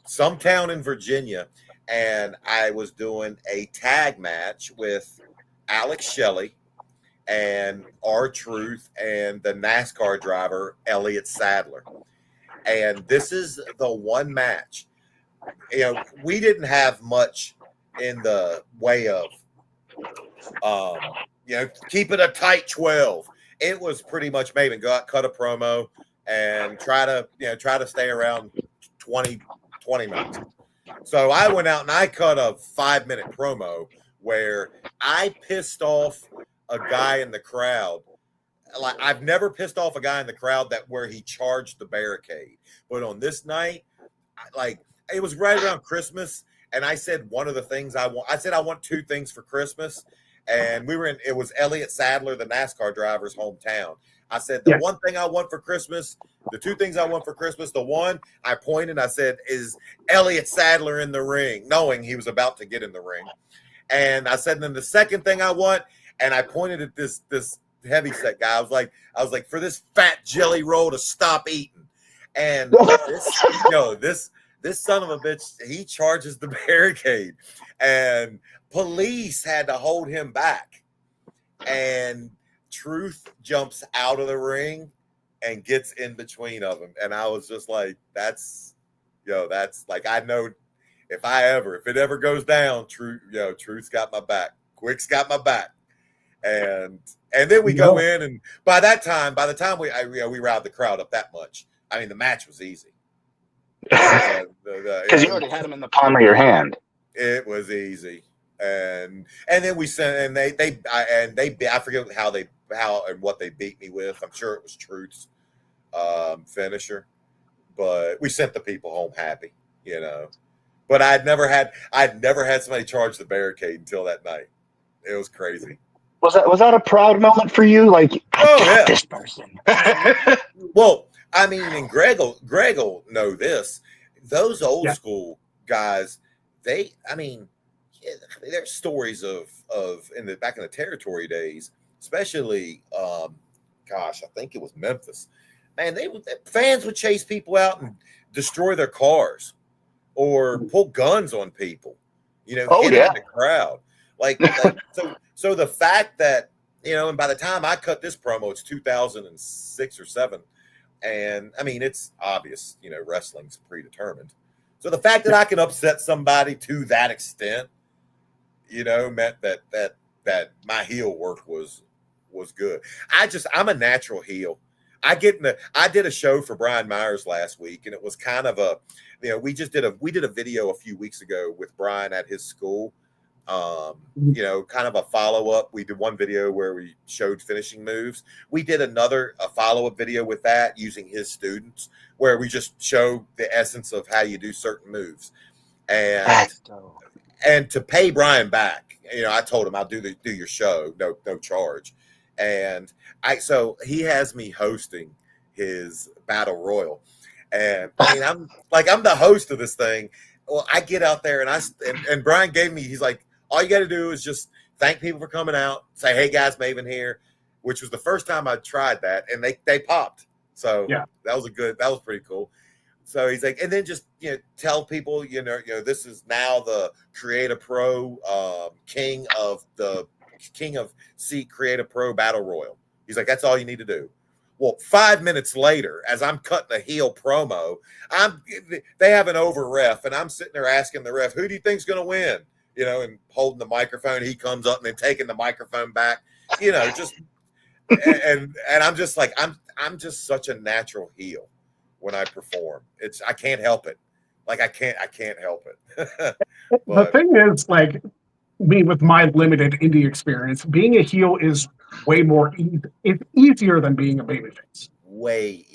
some town in Virginia, and I was doing a tag match with Alex Shelley and R-Truth and the NASCAR driver Elliott Sadler. And this is the one match. We didn't have much in the way of keep it a tight 12. It was pretty much Maven go out, cut a promo, and try to stay around 20 minutes. So I went out and I cut a 5-minute promo where I pissed off a guy in the crowd. Like, I've never pissed off a guy in the crowd where he charged the barricade. But on this night, it was right around Christmas, and I said one of the things I want 2 things for Christmas. And it was Elliott Sadler, the NASCAR driver's hometown. I said, the one thing I want for Christmas, the 2 things I want for Christmas, the one I pointed, I said, is Elliott Sadler in the ring, knowing he was about to get in the ring. And I said, then the second thing I want, and I pointed at this heavyset guy. I was like, for this fat jelly roll to stop eating. And this son of a bitch, he charges the barricade, and police had to hold him back. And Truth jumps out of the ring and gets in between of them. And I was just like, that's like, I know if it ever goes down, Truth's got my back. Quick's got my back. And then we go in, and by the time we riled the crowd up that much, I mean, the match was easy. Because you already had them in the palm of your hand. It was easy, and then we sent, and I forget how and what they beat me with. I'm sure it was Truth's finisher, but we sent the people home happy, But I'd never had somebody charge the barricade until that night. It was crazy. Was that a proud moment for you? Like, I got this person. Well, I mean, and Greg will know this. Those old school guys, there's stories of back in the territory days, especially, I think it was Memphis. Man, fans would chase people out and destroy their cars or pull guns on people. Hit in the crowd. So the fact that, and by the time I cut this promo, it's 2006 or 7. And I mean, it's obvious, wrestling's predetermined. So the fact that I can upset somebody to that extent, meant that my heel work was good. I'm a natural heel. I did a show for Brian Myers last week, and it was kind of we did a video a few weeks ago with Brian at his school. Kind of a follow-up. We did one video where we showed finishing moves. We did a follow-up video with that using his students, where we just show the essence of how you do certain moves. And to pay Brian back, I told him I'll do your show, no charge. And so he has me hosting his battle royal. And I mean, I'm the host of this thing. Well, I get out there and Brian gave me, he's like, all you got to do is just thank people for coming out, say, hey guys, Maven here, which was the first time I tried that, and they popped. So that was pretty cool. So he's like, and then just tell people, this is now the Create Pro king of Create Pro Battle Royal. He's like, that's all you need to do. Well, 5 minutes later, as I'm cutting a heel promo, they have an over ref, and I'm sitting there asking the ref, who do you think's going to win? And holding the microphone. He comes up and then taking the microphone back. Just and I'm just like, I'm just such a natural heel when I perform. I can't help it. Like I can't help it. The thing is, like, me with my limited indie experience, being a heel is way more. It's easier than being a babyface. Way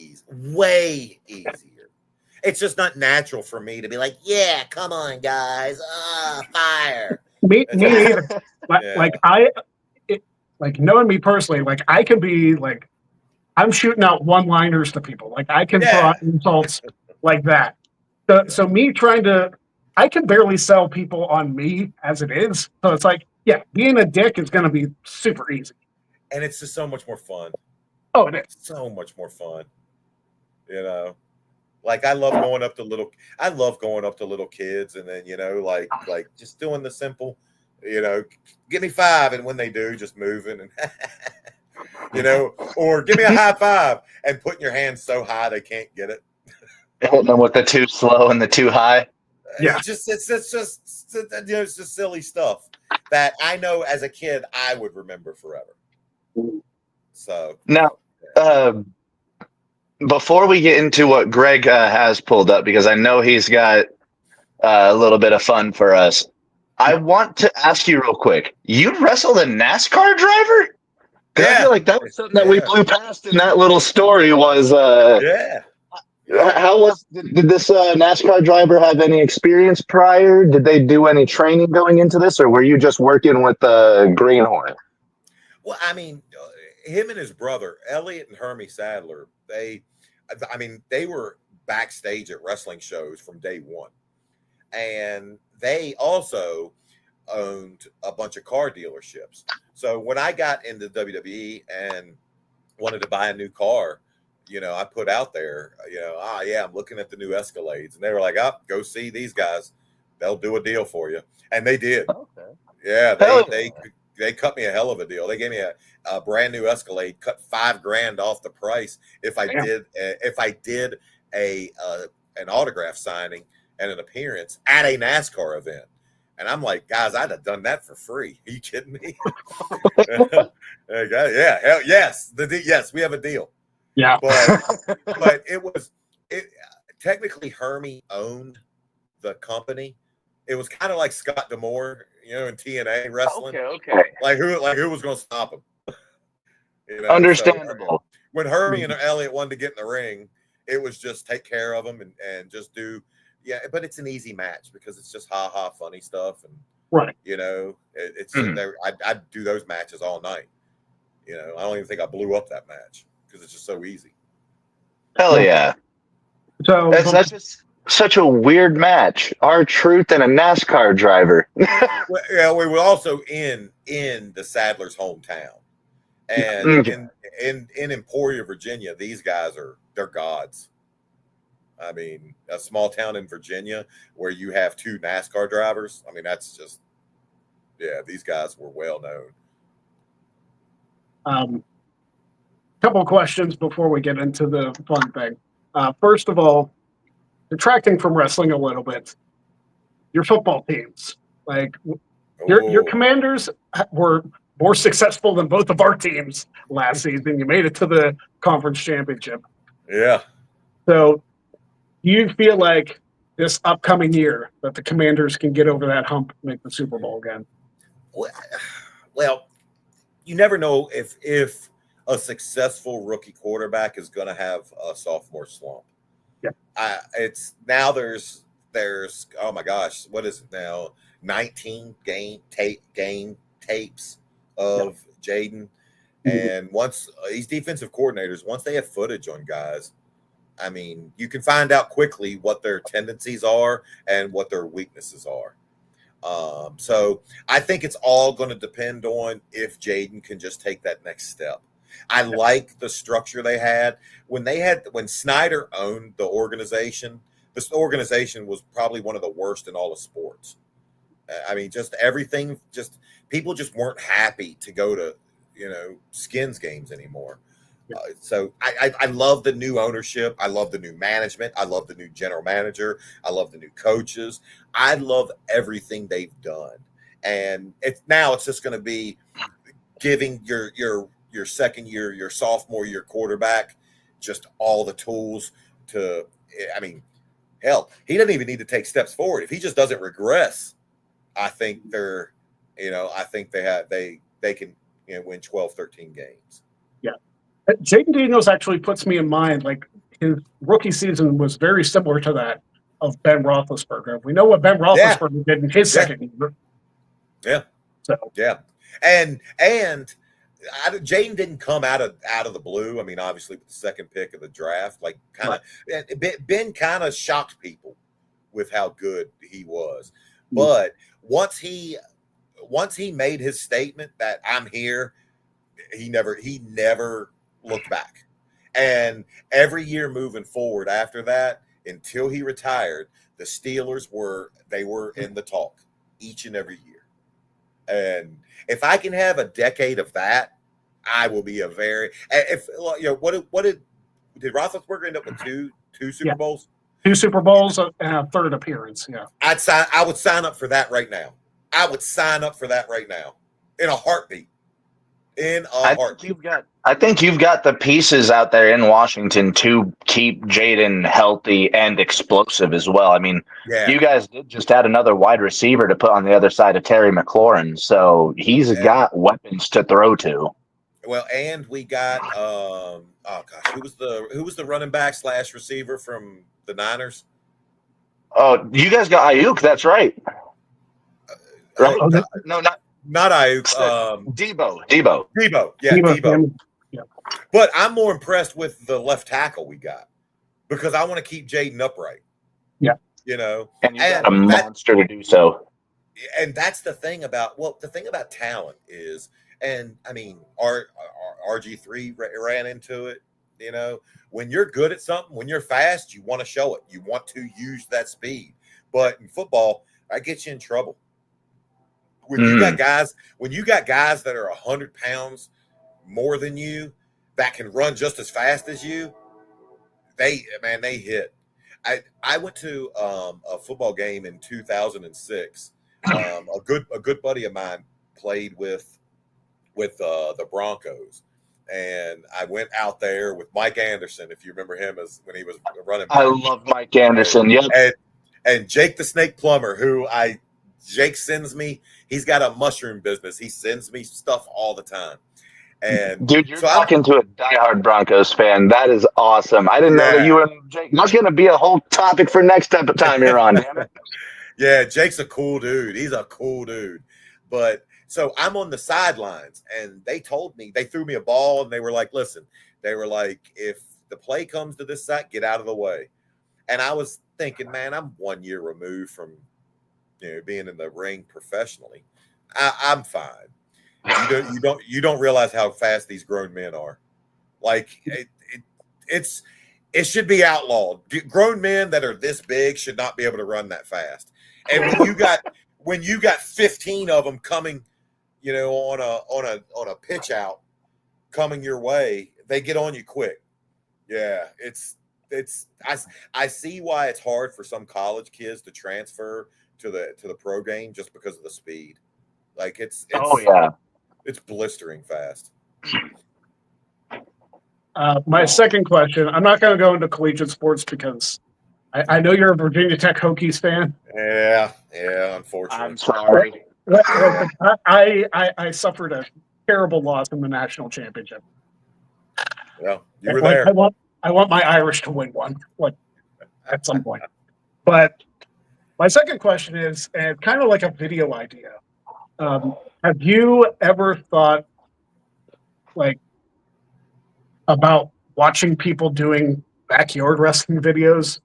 easier. It's just not natural for me to be like, yeah, come on, guys, fire. Me It's just- neither. yeah. Like knowing me personally, like I can be like I'm shooting out one-liners to people. Like I can throw Yeah. out insults like that. Yeah. So me trying to, I can barely sell people on me as it is. So it's like, yeah, being a dick is going to be super easy. And it's just so much more fun. Oh, it is. So much more fun. You know, like I love going up to little kids, and then like just doing the simple, give me 5, and when they do, just moving and or give me a high five and putting your hands so high they can't get it. Hitting them with the too slow and the too high. Yeah. It's just silly stuff that I know as a kid I would remember forever. So now, before we get into what Greg has pulled up, because I know he's got a little bit of fun for us, I want to ask you real quick. You wrestled a NASCAR driver? I feel like that was something that we blew past in that little story. Was how did this NASCAR driver have any experience prior? Did they do any training going into this, or were you just working with the Greenhorn? Well, I mean, him and his brother Elliot and Hermie Sadler, they were backstage at wrestling shows from day one, and they also owned a bunch of car dealerships. So when I got into WWE and wanted to buy a new car, I put out there, I'm looking at the new Escalades, and they were like, go see these guys. They'll do a deal for you. And they did. Okay. Yeah. They cut me a hell of a deal. They gave me a brand new Escalade, cut $5,000 off the price if I did an autograph signing and an appearance at a NASCAR event. And I'm like, guys, I'd have done that for free. Are you kidding me? Yeah, hell yes. Yes, we have a deal. Yeah. But it technically Hermie owned the company. It was kind of like Scott D'Amore, in TNA wrestling. Okay. Like who was going to stop him? Understandable. So when Hermie and Elliot wanted to get in the ring, it was just take care of them and just do. Yeah, but it's an easy match because it's just funny stuff, and right. It's I'd do those matches all night. I don't even think I blew up that match because it's just so easy. Hell yeah! So that's just such a weird match. R-Truth and a NASCAR driver. Well, yeah, we were also in the Sadler's hometown, and in Emporia, Virginia, these guys they're gods. I mean, a small town in Virginia where you have 2 NASCAR drivers. I mean, that's just, these guys were well known. Couple of questions before we get into the fun thing. First of all, detracting from wrestling a little bit, your football teams, like your Commanders were more successful than both of our teams last season. You made it to the conference championship. Yeah. So do you feel like this upcoming year that the Commanders can get over that hump and make the Super Bowl again? Well, you never know if a successful rookie quarterback is going to have a sophomore slump. Yeah. It's now there's oh my gosh, what is it now? 19 game tapes of Jaden. And once these defensive coordinators, once they have footage on guys, I mean, you can find out quickly what their tendencies are and what their weaknesses are. So I think it's all going to depend on if Jaden can just take that next step. I like the structure they had when Snyder owned the organization. This organization was probably one of the worst in all of sports. I mean, just everything, people just weren't happy to go to, Skins games anymore. So I love the new ownership. I love the new management. I love the new general manager. I love the new coaches. I love everything they've done. And it's just going to be giving your second year, your sophomore year quarterback just all the tools to, I mean, hell, he doesn't even need to take steps forward. If he just doesn't regress, I think they can win 12, 13 games. Yeah. Jaden Daniels actually puts me in mind, like his rookie season was very similar to that of Ben Roethlisberger. We know what Ben Roethlisberger did in his second year. Yeah. So and Jaden didn't come out of the blue. I mean, obviously with the second pick of the draft, like Ben kind of shocked people with how good he was. But once he made his statement that I'm here, he never looked back. And every year moving forward after that, until he retired, the Steelers were in the talk each and every year. And if I can have a decade of that, I will be a very what did Roethlisberger end up with two Super Bowls? 2 Super Bowls and a third appearance. Yeah. I would sign up for that right now. I would sign up for that right now in a heartbeat. I think you've got the pieces out there in Washington to keep Jaden healthy and explosive as well. I mean, you guys did just add another wide receiver to put on the other side of Terry McLaurin, so he's got weapons to throw to. Well, and we got who was the running back / receiver from the Niners? Oh, you guys got Ayuk. That's right. Right? No, not Ayuk. Debo. Yeah, Debo. Yeah. But I'm more impressed with the left tackle we got because I want to keep Jaden upright. Yeah. And you got a monster to do so. And that's the thing about talent is, and I mean, our RG3 ran into it. When you're good at something, when you're fast, you want to show it. You want to use that speed. But in football, that gets you in trouble. When you got guys that are 100 pounds more than you that can run just as fast as you, they hit. I went to a football game in 2006. A good buddy of mine played with the Broncos, and I went out there with Mike Anderson. If you remember him as when he was running back. I love Mike Anderson. And Jake the Snake Plumber, who Jake sends me. He's got a mushroom business. He sends me stuff all the time. And dude, you're talking to a diehard Broncos fan. That is awesome. I didn't know that you and Jake. That's going to be a whole topic for next time you're on. Damn it. Yeah, Jake's a cool dude. He's a cool dude. But so I'm on the sidelines, and they told me, they threw me a ball, and they were like, listen, if the play comes to this side, get out of the way. And I was thinking, man, I'm 1 year removed from being in the ring professionally. I'm fine. You don't realize how fast these grown men are. Like it should be outlawed. Grown men that are this big should not be able to run that fast. And when you got 15 of them coming, on a pitch out coming your way, they get on you quick. Yeah, I see why it's hard for some college kids to transfer to the pro game just because of the speed. Like it's blistering fast. My second question, I'm not going to go into collegiate sports because I know you're a Virginia Tech Hokies fan. Yeah, unfortunately. I'm sorry. I suffered a terrible loss in the national championship. Well, you were there. I want my Irish to win one, at some point. But my second question is, and kind of like a video idea. Have you ever thought, about watching people doing backyard wrestling videos?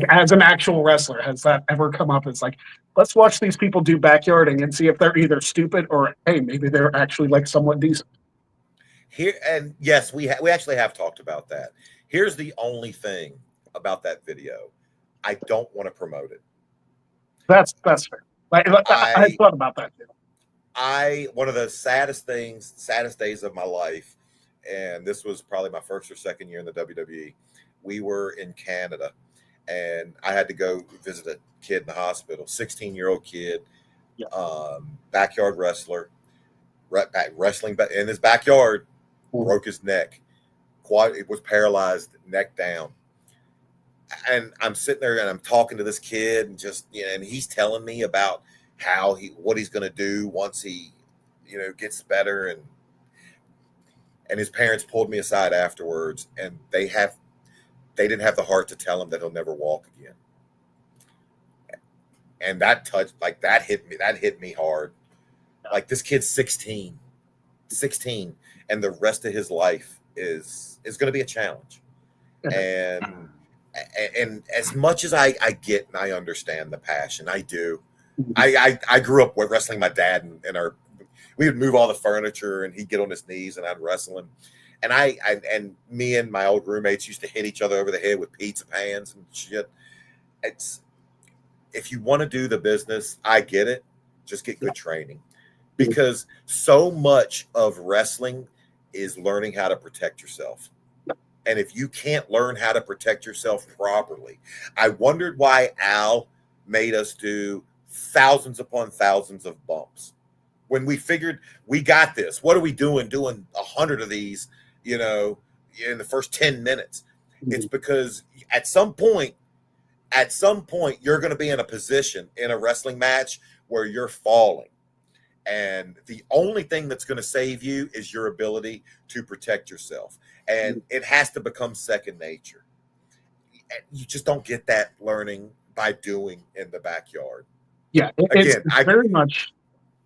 As an actual wrestler, has that ever come up? It's let's watch these people do backyarding and see if they're either stupid or, hey, maybe they're actually somewhat decent. Here, and yes, we actually have talked about that. Here's the only thing about that video. I don't want to promote it. That's fair. I thought about that too. One of the saddest days of my life, and this was probably my first or second year in the WWE. We were in Canada, and I had to go visit a kid in the hospital, 16-year-old kid, backyard wrestler, wrestling in his backyard, broke his neck. It was paralyzed, neck down. And I'm sitting there and I'm talking to this kid and and he's telling me about what he's going to do once he, gets better. And And his parents pulled me aside afterwards, and they didn't have the heart to tell him that he'll never walk again. And that hit me hard. Like, this kid's 16, and the rest of his life is going to be a challenge. And as much as I get and I understand the passion, I do. I grew up with wrestling my dad, and we would move all the furniture, and he'd get on his knees, and I'd wrestle him. And and me and my old roommates used to hit each other over the head with pizza pans and shit. If you want to do the business, I get it. Just get good training, because so much of wrestling is learning how to protect yourself. And if you can't learn how to protect yourself properly, I wondered why Al made us do thousands upon thousands of bumps. When we figured we got this, what are we doing 100 of these, in the first 10 minutes? It's because at some point, you're going to be in a position in a wrestling match where you're falling. And the only thing that's going to save you is your ability to protect yourself. And it has to become second nature. You just don't get that learning by doing in the backyard. Yeah, it's very much.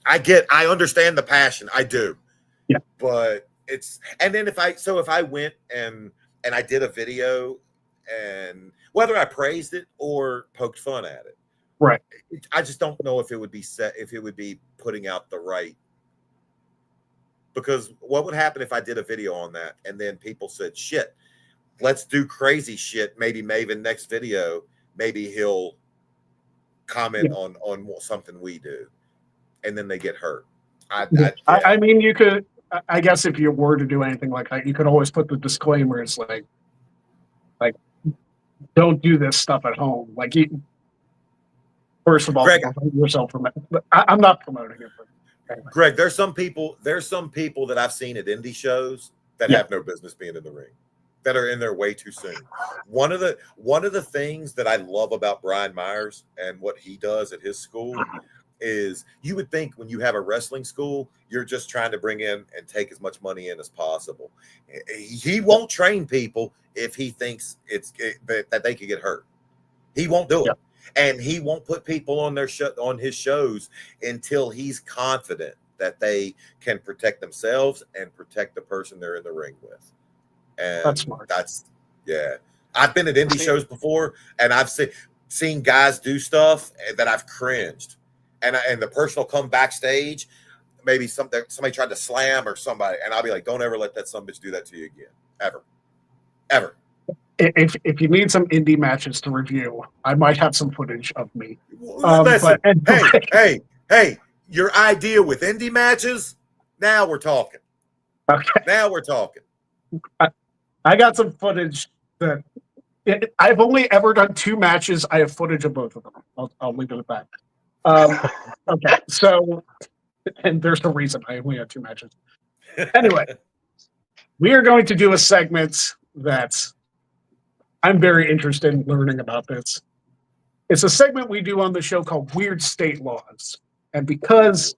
I understand the passion. I do. Yeah. But and then if I went and I did a video, and whether I praised it or poked fun at it, right, I just don't know if it would be putting out the right. Because what would happen if I did a video on that and then people said, shit, let's do crazy shit. Maybe Maven next video, maybe he'll comment on something we do, and then they get hurt. I mean, you could, I guess if you were to do anything like that, you could always put the disclaimers like don't do this stuff at home. Like, first of all, Greg, yourself from it. I'm not promoting it. Anyway. Greg, there's some people that I've seen at indie shows that have no business being in the ring, that are in there way too soon. One of the things that I love about Brian Myers and what he does at his school is, you would think when you have a wrestling school, you're just trying to bring in and take as much money in as possible. He won't train people if he thinks that they could get hurt. He won't do it. And he won't put people on on his shows until he's confident that they can protect themselves and protect the person they're in the ring with. And that's smart. I've been at indie shows before, and I've seen guys do stuff that I've cringed. And the person will come backstage, maybe somebody tried to slam or somebody, and I'll be like, don't ever let that sumbitch do that to you again. Ever. If you need some indie matches to review, I might have some footage of me. Listen, hey, your idea with indie matches, now we're talking. Okay. Now we're talking. I got some footage that I've only ever done 2 matches. I have footage of both of them. I'll leave it at that. Okay, so, and there's a reason I only had 2 matches. Anyway, we are going to do a segment that I'm very interested in learning about this. It's a segment we do on the show called Weird State Laws. And because,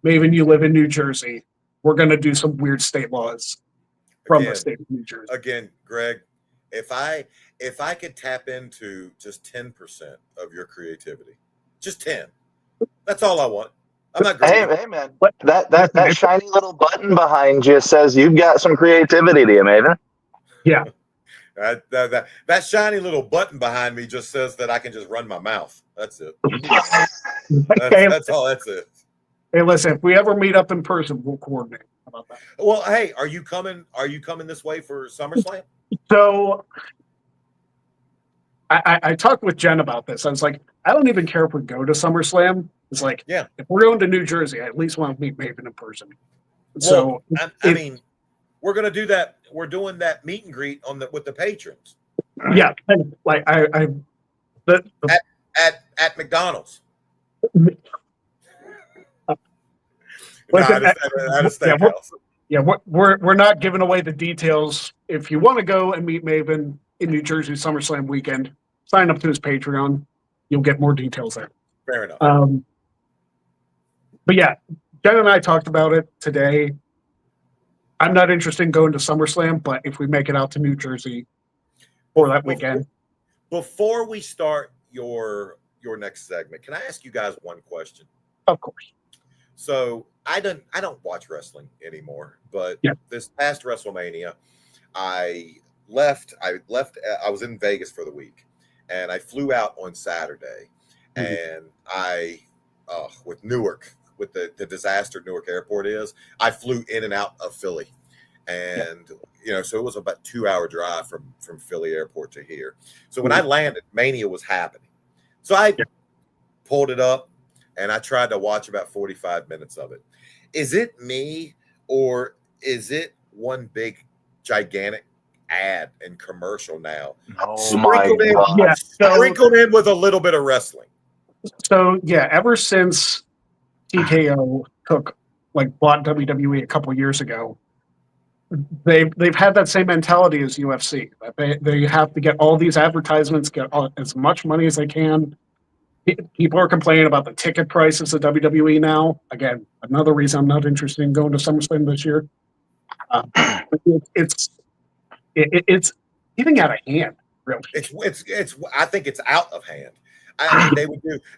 Maven, you live in New Jersey, we're going to do some weird state laws from the state of New Jersey. Again, Greg, if I could tap into just 10% of your creativity, just 10, that's all I want. I'm not greedy. Hey man, that shiny little button behind you says you've got some creativity to you, Maven. Yeah. That shiny little button behind me just says that I can just run my mouth. That's it. That's all. That's it. Hey, listen, if we ever meet up in person, we'll coordinate. How about that? Well, hey, are you coming this way for SummerSlam? So I talked with Jen about this. I was like, I don't even care if we go to SummerSlam. It's like, if we're going to New Jersey, I at least want to meet Maven in person. So I mean, we're going to do that. We're doing that meet and greet with the patrons. Yeah, like at McDonald's. We're not giving away the details. If you want to go and meet Maven in New Jersey SummerSlam weekend, sign up to his Patreon. You'll get more details there. Fair enough. But yeah, Jen and I talked about it today. I'm not interested in going to SummerSlam, but if we make it out to New Jersey for that weekend. Before we start your next segment, can I ask you guys one question? Of course. So I don't watch wrestling anymore, but this past WrestleMania, I was in Vegas for the week, and I flew out on Saturday, and I with Newark, with the disaster Newark Airport is, I flew in and out of Philly, and so it was about 2-hour drive from Philly Airport to here. So when I landed, Mania was happening, so I pulled it up and I tried to watch about 45 minutes of it. Is it me, or is it one big gigantic ad and commercial now? Sprinkled in with a little bit of wrestling. So ever since TKO bought WWE a couple years ago, they've had that same mentality as UFC. They have to get all these advertisements, get as much money as they can. People are complaining about the ticket prices of WWE now. Again, another reason I'm not interested in going to SummerSlam this year. It's getting out of hand. Really, it's. I think it's out of hand.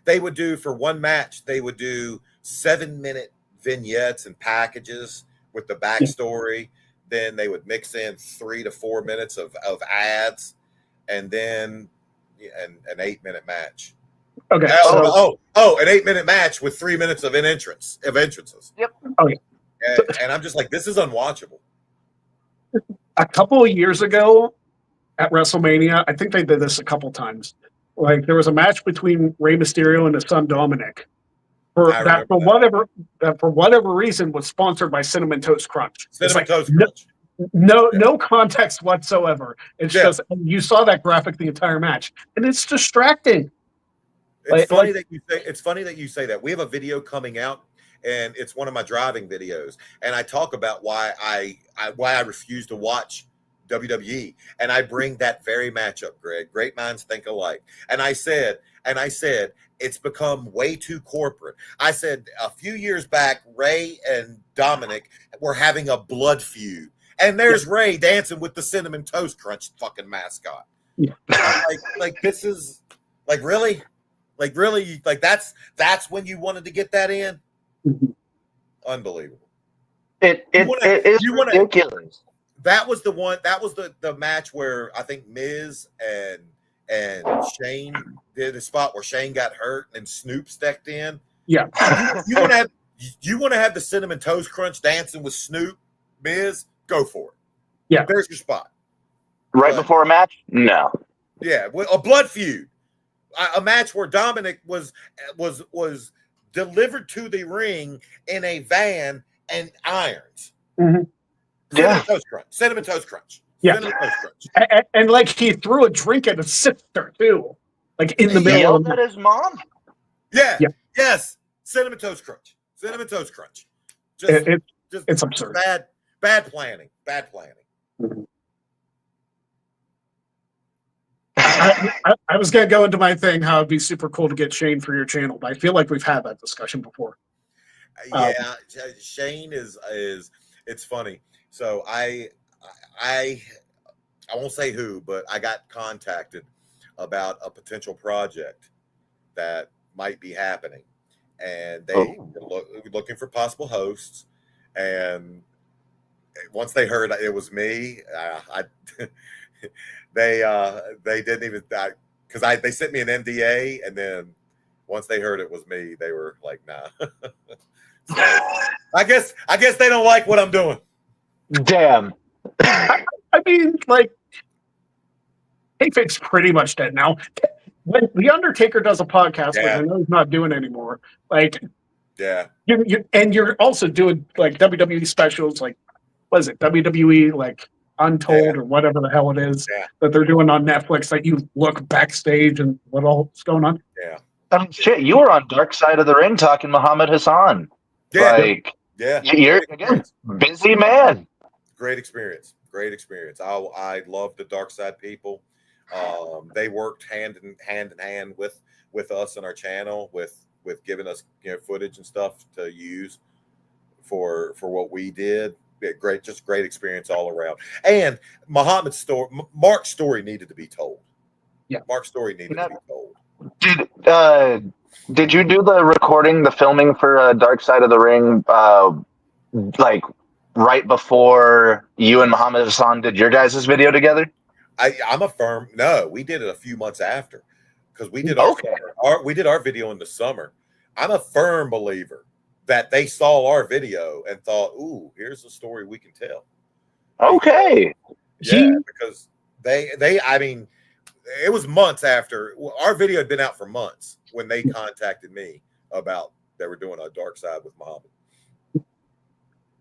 They would do for one match. They would do 7-minute vignettes and packages with the backstory. Then they would mix in 3 to 4 minutes of ads, and then an 8-minute match. Okay. An 8-minute match with 3 minutes of entrances. Yep. Oh yeah. And I'm just like, this is unwatchable. A couple of years ago at WrestleMania, I think they did this a couple times. Like there was a match between Rey Mysterio and his son Dominic, for whatever reason was sponsored by Cinnamon Toast Crunch. Toast Crunch. No context whatsoever. It's just you saw that graphic the entire match, and it's distracting. It's funny that you say that. We have a video coming out, and it's one of my driving videos, and I talk about why I refuse to watch WWE, and I bring that very match up, Greg. Great minds think alike. And I said it's become way too corporate. I said a few years back, Ray and Dominic were having a blood feud, and there's Ray dancing with the Cinnamon Toast Crunch fucking mascot. Yeah. Like this is really that's when you wanted to get that in. Unbelievable. It is ridiculous. That was the one. That was the match where I think Miz and Shane did a spot where Shane got hurt and Snoop stepped in. Yeah. You want to have the Cinnamon Toast Crunch dancing with Snoop, Miz? Go for it. Yeah. There's your spot. Right before a match? No. Yeah, a blood feud, a match where Dominic was delivered to the ring in a van and irons. Mm-hmm. Cinnamon Toast Crunch. Yeah. Cinnamon Toast Crunch. And like he threw a drink at his sister too, like in the middle. Yelled at his mom. Yeah. Yes. Cinnamon Toast Crunch. Cinnamon Toast Crunch. It's absurd. Bad planning. Bad planning. Mm-hmm. I was gonna go into my thing how it'd be super cool to get Shane for your channel, but I feel like we've had that discussion before. Yeah, Shane is. It's funny. So I won't say who, but I got contacted about a potential project that might be happening, and they were looking for possible hosts. And once they heard it was me, they didn't even because they sent me an NDA, and then once they heard it was me, they were like, "Nah." So, I guess they don't like what I'm doing. Damn. I mean, like, kayfabe's pretty much dead now. When The Undertaker does a podcast, which I know he's not doing anymore, like, you're also doing like WWE specials, like, what is it, WWE like Untold or whatever the hell it is that they're doing on Netflix. That you look backstage and what all's going on. Yeah. I mean, shit, you were on Dark Side of the Ring talking Muhammad Hassan. You're again busy man. Great experience. I love the Dark Side people. They worked hand in hand with us on our channel with giving us footage and stuff to use for what we did. great, just great experience all around. And Muhammad's story, Mark's story needed to be told. Yeah. Mark's story needed to be told. Did you do the recording, the filming for Dark Side of the Ring, like right before you and Muhammad Hassan did your guys' video together? I'm a firm. No, we did it a few months after, because we did we did our video in the summer. I'm a firm believer that they saw our video and thought, "Ooh, here's a story we can tell." Okay. Because I mean, it was months after our video had been out for months when they contacted me about they were doing a Dark Side with Muhammad.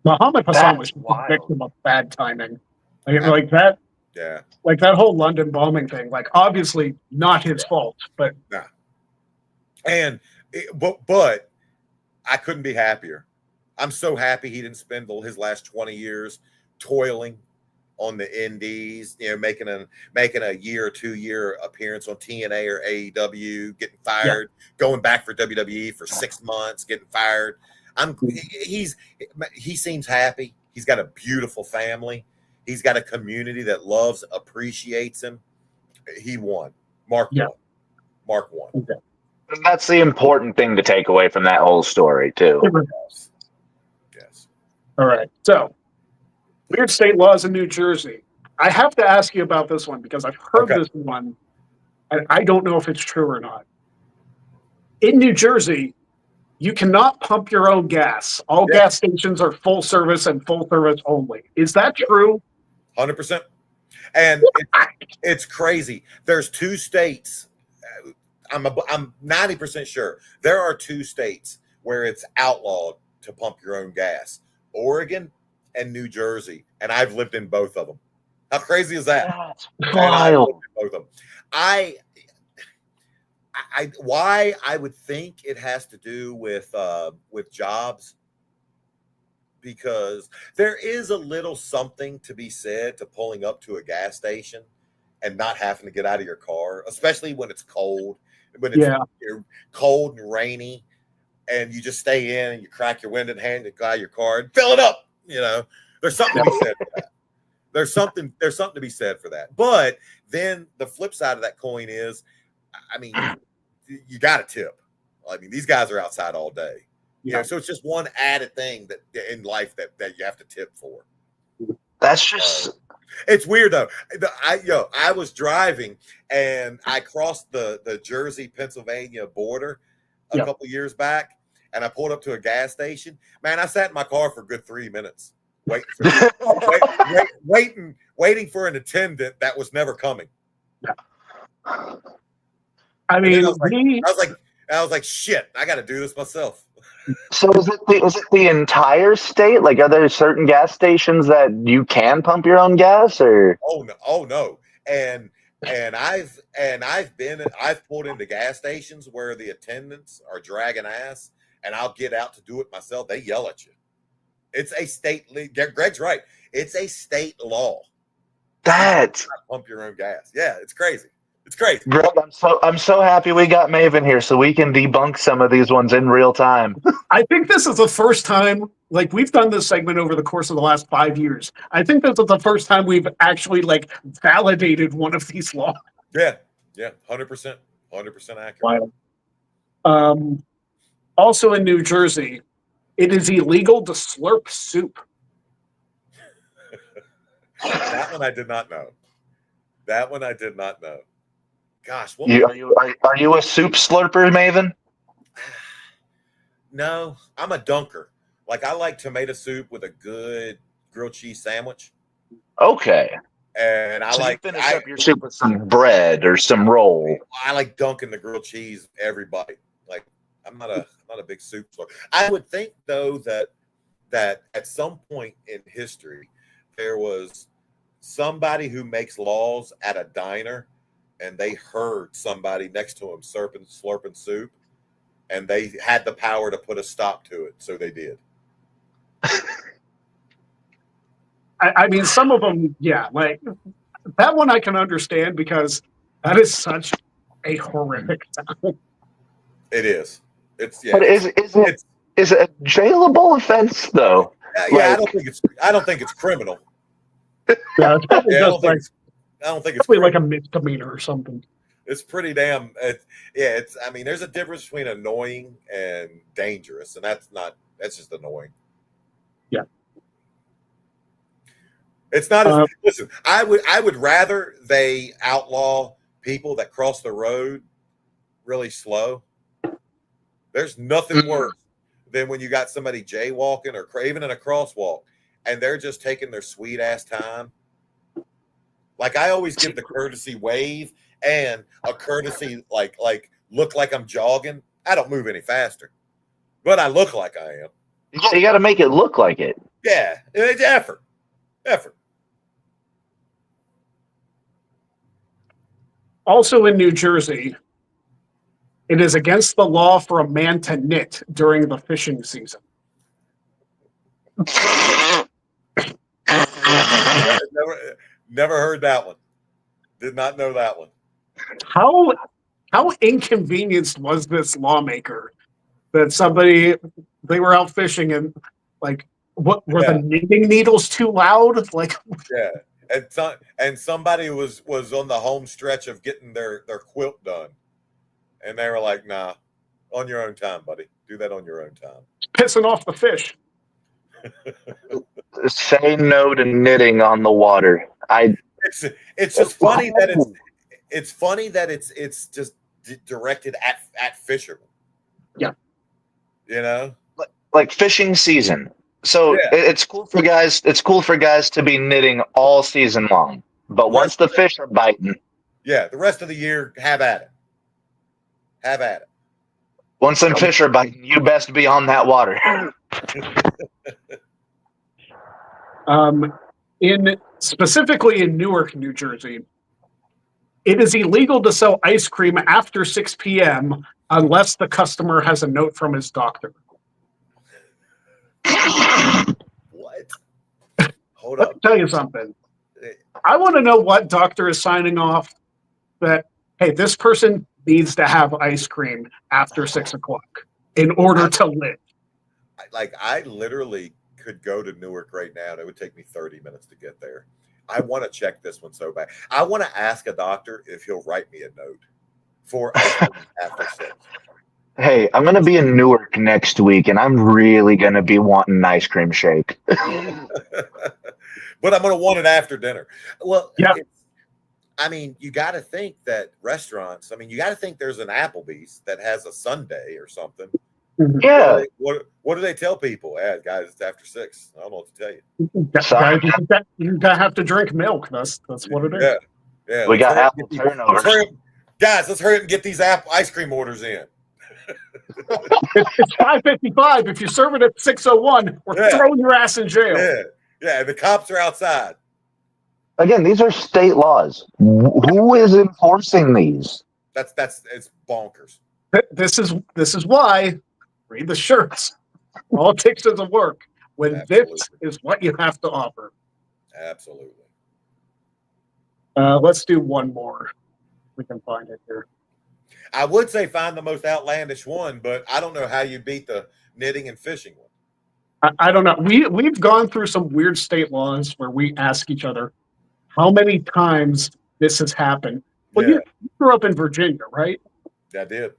Muhammad Hassan was a victim of bad timing, like that. Yeah, like that whole London bombing thing. Like, obviously not his fault, but but I couldn't be happier. I'm so happy he didn't spend his last 20 years toiling on the indies, making a year or 2 year appearance on TNA or AEW, getting fired, going back for WWE for 6 months, getting fired. He seems happy. He's got a beautiful family. He's got a community that loves, appreciates him. He won. Mark won. Okay. That's the important thing to take away from that whole story, too. Yes. All right. So, weird state laws in New Jersey. I have to ask you about this one because I've heard this one, and I don't know if it's true or not. In New Jersey, you cannot pump your own gas. All gas stations are full service and full service only. Is that true? 100%. And it's crazy. There's 2 states. I'm 90% sure there are 2 states where it's outlawed to pump your own gas: Oregon and New Jersey. And I've lived in both of them. How crazy is that? That's wild. Both of them. Why I would think it has to do with jobs, because there is a little something to be said to pulling up to a gas station and not having to get out of your car, especially when it's cold, cold and rainy, and you just stay in and you crack your window and hand the guy your car and fill it up. There's something to be said for that. There's something to be said for that. But then the flip side of that coin is, I mean, you got to tip. I mean, these guys are outside all day. So it's just one added thing that in life that you have to tip for. That's just it's weird though. I was driving and I crossed the Jersey Pennsylvania border a couple years back, and I pulled up to a gas station. Man, I sat in my car for a good 3 minutes waiting for an attendant that was never coming. I mean, I was like, shit, I got to do this myself. So is it the entire state? Like, are there certain gas stations that you can pump your own gas, or? Oh no. And I've pulled into gas stations where the attendants are dragging ass, and I'll get out to do it myself. They yell at you. It's a state. Greg's right. It's a state law. That's pump your own gas. Yeah, it's crazy. It's crazy. Greg, I'm so happy we got Maven here so we can debunk some of these ones in real time. I think this is the first time, like, we've done this segment over the course of the last 5 years. I think this is the first time we've actually validated one of these laws. Yeah, 100% accurate. Wow. Also in New Jersey, it is illegal to slurp soup. That one I did not know. Gosh, are you a soup slurper, Maven? No, I'm a dunker. Like, I like tomato soup with a good grilled cheese sandwich. Okay. And you finish up your soup with some bread or some roll. I like dunking the grilled cheese every bite. Like, I'm not a big soup slurper. I would think though that at some point in history there was somebody who makes laws at a diner, and they heard somebody next to him slurping soup, and they had the power to put a stop to it, so they did. I mean, some of them, like that one I can understand because that is such a horrific sound. It is. It's But is it a jailable offense though? Yeah, I don't think it's criminal. Yeah, it's probably Yeah, just like I don't think it's probably like criminal. a misdemeanor or something. It's pretty damn. It's. I mean, there's a difference between annoying and dangerous, and that's just annoying. Yeah. It's not as listen. I would rather they outlaw people that cross the road really slow. There's nothing worse than when you got somebody jaywalking or even in a crosswalk, and they're just taking their sweet ass time. Like I always give the courtesy wave and a courtesy like look like I'm jogging. I don't move any faster, but I look like I am. Yeah, you got to make it look like it. Yeah, it's effort. Also in New Jersey, it is against the law for a man to knit during the fishing season. Never heard that one. Did not know that one. How inconvenienced was this lawmaker that they were out fishing and like what were the knitting needles too loud? Like and somebody was on the home stretch of getting their quilt done, and they were like, "Nah, on your own time, buddy. Do that on your own time." Pissing off the fish. Say no to knitting on the water. It's just funny that it's just directed at fishermen. Yeah, you know, like fishing season. So it's cool for guys. It's cool for guys to be knitting all season long. But once the fish are biting, the rest of the year, have at it. Have at it. Once them fish are biting, you best be on that water. Specifically in Newark, New Jersey, it is illegal to sell ice cream after 6 p.m. unless the customer has a note from his doctor. What? Hold up. Let me tell you something. I want to know what doctor is signing off that, hey, this person needs to have ice cream after 6 o'clock in order to live. Like, I literally could go to Newark right now, and it would take me 30 minutes to get there. I want to check this one so bad. I want to ask a doctor if he'll write me a note for ice cream after 6. Hey, I'm going to be in Newark next week, and I'm really going to be wanting an ice cream shake. But I'm going to want it after dinner. Well, yeah. I mean, you got to think that restaurants, you got to think there's an Applebee's that has a Sunday or something. Yeah. What do they tell people? Guys, it's after 6. I don't know what to tell you. Guys, you have to drink milk. That's what it is. Yeah. We got apple turnovers. Guys, let's hurry up and get these ice cream orders in. It's 5:55. If you serve it at 6:01, we're throwing your ass in jail. Yeah. The cops are outside. Again, these are state laws. Who is enforcing these? It's bonkers. This is why. Read the shirts. All it takes is a work. When Absolutely. This is what you have to offer. Absolutely. Let's do one more. We can find it here. I would say find the most outlandish one, but I don't know how you beat the knitting and fishing one. I don't know. We've gone through some weird state laws where we ask each other how many times this has happened. Well, you grew up in Virginia, right? I did.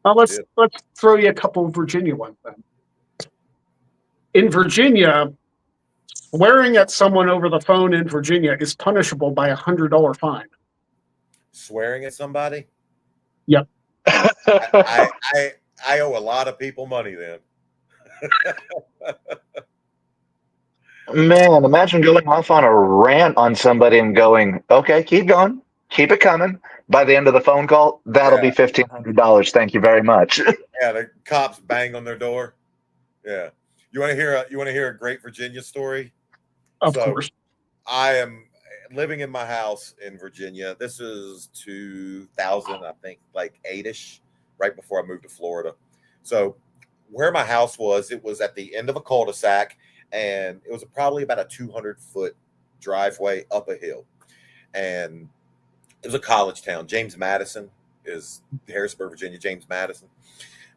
Let's throw you a couple of Virginia ones then. In Virginia, swearing at someone over the phone in Virginia is punishable by $100 fine. Swearing at somebody? Yep. I owe a lot of people money then. Man, imagine going off on a rant on somebody and going, okay, keep going. Keep it coming. By the end of the phone call, that'll be $1,500. Thank you very much. Yeah, the cops bang on their door. Yeah. You want to hear a great Virginia story? Of course. I am living in my house in Virginia. This is 2000, I think, like 8-ish, right before I moved to Florida. So where my house was, it was at the end of a cul-de-sac, and it was probably about a 200-foot driveway up a hill. And it was a college town. James Madison is Harrisburg, Virginia, James Madison.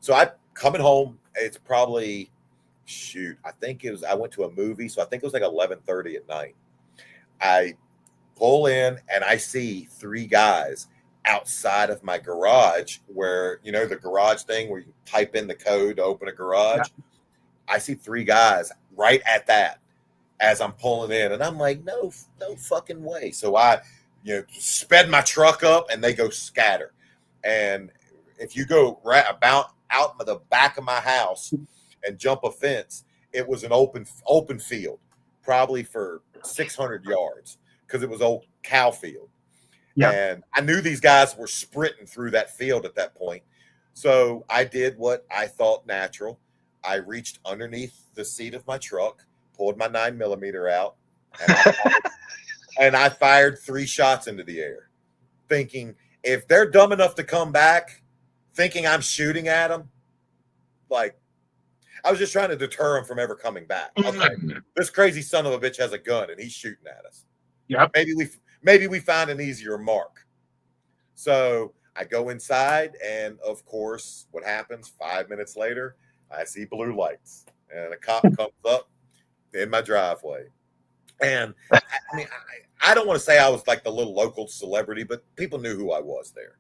So I'm coming home. It's probably shoot, I think it was, I went to a movie, so I think it was like 11:30 at night. I pull in and I see three guys outside of my garage where, you know, the garage thing where you type in the code to open a garage. Yeah. I see three guys right at that as I'm pulling in, and I'm like, no fucking way. So I, you know, sped my truck up and they go scatter. And if you go right about out of the back of my house and jump a fence, it was an open field, probably for 600 yards because it was old cow field. Yeah. And I knew these guys were sprinting through that field at that point. So I did what I thought natural. I reached underneath the seat of my truck, pulled my 9mm out, and I fired 3 shots into the air, thinking if they're dumb enough to come back, thinking I'm shooting at them, like I was just trying to deter them from ever coming back. Okay, this crazy son of a bitch has a gun and he's shooting at us. Yeah, maybe we find an easier mark. So I go inside, and of course, what happens 5 minutes later? I see blue lights, and a cop comes up in my driveway. And I mean, I don't want to say I was like the little local celebrity, but people knew who I was there.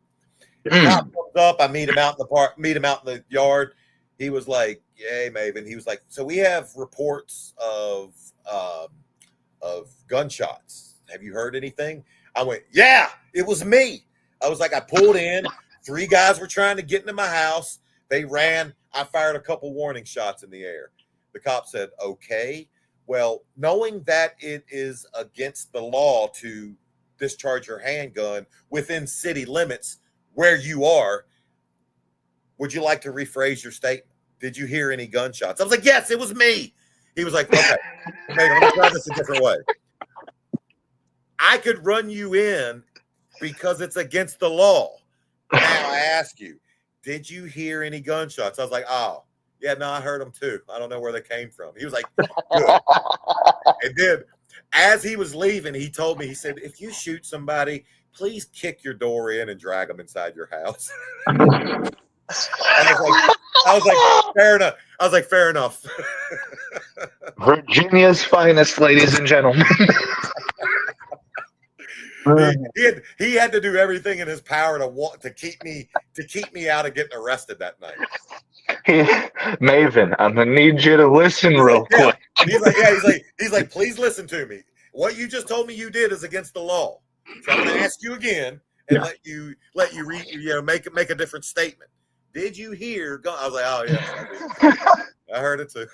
The cop comes up, I meet him out in the park, meet him out in the yard. He was like, "Hey, Maven." He was like, "So we have reports of gunshots. Have you heard anything?" I went, "Yeah, it was me." I was like, I pulled in. 3 guys were trying to get into my house. They ran. I fired a couple warning shots in the air. The cop said, "Okay, well, knowing that it is against the law to discharge your handgun within city limits where you are, would you like to rephrase your statement? Did you hear any gunshots?" I was like, "Yes, it was me." He was like, "Okay, let me try this a different way. I could run you in because it's against the law. Now I ask you, did you hear any gunshots?" I was like, "Oh, yeah, no, I heard them too. I don't know where they came from." He was like, "Good." And then as he was leaving, he told me, he said, "If you shoot somebody, please kick your door in and drag them inside your house." I was like, fair enough. I was like, fair enough. Virginia's finest, ladies and gentlemen. He had to do everything in his power to keep me out of getting arrested that night. Maven, I'm gonna need you to listen real quick. He's like, please listen to me. What you just told me you did is against the law. So I'm gonna ask you again and let you read, make a different statement. Did you hear? I was like, "Oh yeah, I heard it too."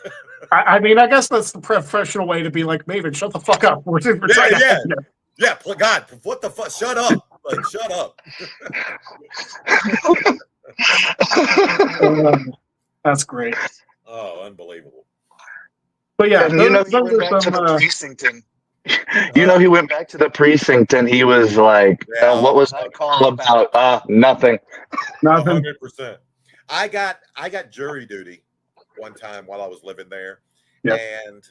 I mean, I guess that's the professional way to be like, Maven, shut the fuck up. Yeah, God, what the fuck? Shut up. Like, shut up. That's great. Oh, unbelievable. But yeah, he went back to the precinct and he went back to the precinct and he was like, "What was that call about?" Nothing. 100%. I got jury duty one time while I was living there, and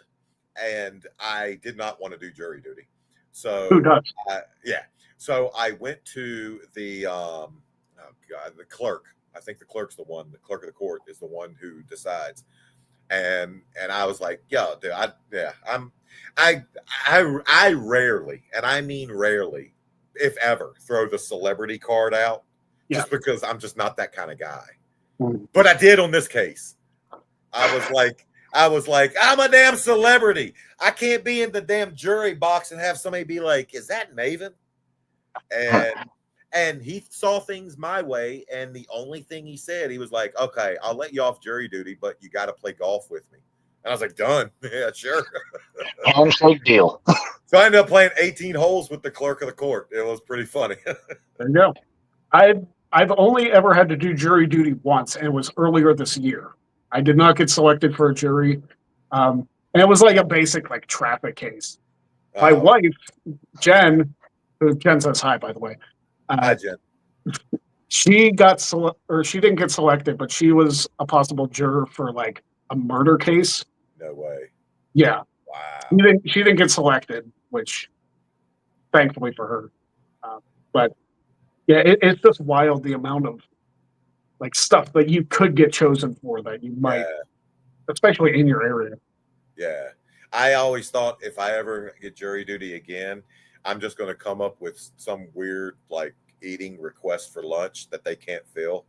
I did not want to do jury duty. So who does? So I went to the the clerk. I think the clerk's the one. The clerk of the court is the one who decides. And I was like, "Yo, dude, I rarely, and I mean rarely, if ever, throw the celebrity card out, just because I'm just not that kind of guy." But I did on this case. I was like, I'm a damn celebrity. I can't be in the damn jury box and have somebody be like, "Is that Maven?" And he saw things my way, and the only thing he said, he was like, "Okay, I'll let you off jury duty, but you got to play golf with me." And I was like, "Done." Yeah, sure. Handshake deal. So I ended up playing 18 holes with the clerk of the court. It was pretty funny. There you go. I've only ever had to do jury duty once, and it was earlier this year. I did not get selected for a jury, and it was like a basic like traffic case. My wife, Jen, who Jen says hi, by the way. Hi, Jen. She she didn't get selected, but she was a possible juror for like a murder case. No way. Yeah. Wow. She didn't get selected, which thankfully for her. But yeah, it's just wild the amount of like stuff that you could get chosen for that you might especially in your area. Yeah. I always thought if I ever get jury duty again, I'm just going to come up with some weird like eating request for lunch that they can't fill.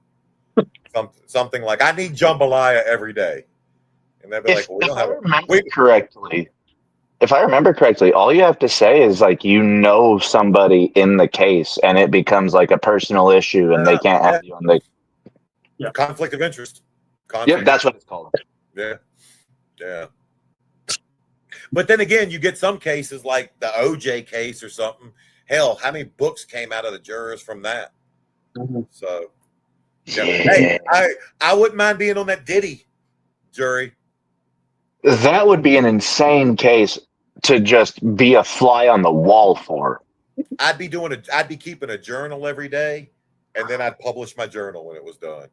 Something like I need jambalaya every day, and they'll be like, well, "We don't have it." If I remember correctly, all you have to say is like you know somebody in the case, and it becomes like a personal issue, and they can't have you on the Conflict of interest. Yep, that's what it's called. Yeah, yeah. But then again, you get some cases like the OJ case or something. Hell, how many books came out of the jurors from that? Mhm. So, hey, I wouldn't mind being on that Diddy jury. That would be an insane case to just be a fly on the wall for. I'd be keeping a journal every day, and then I'd publish my journal when it was done.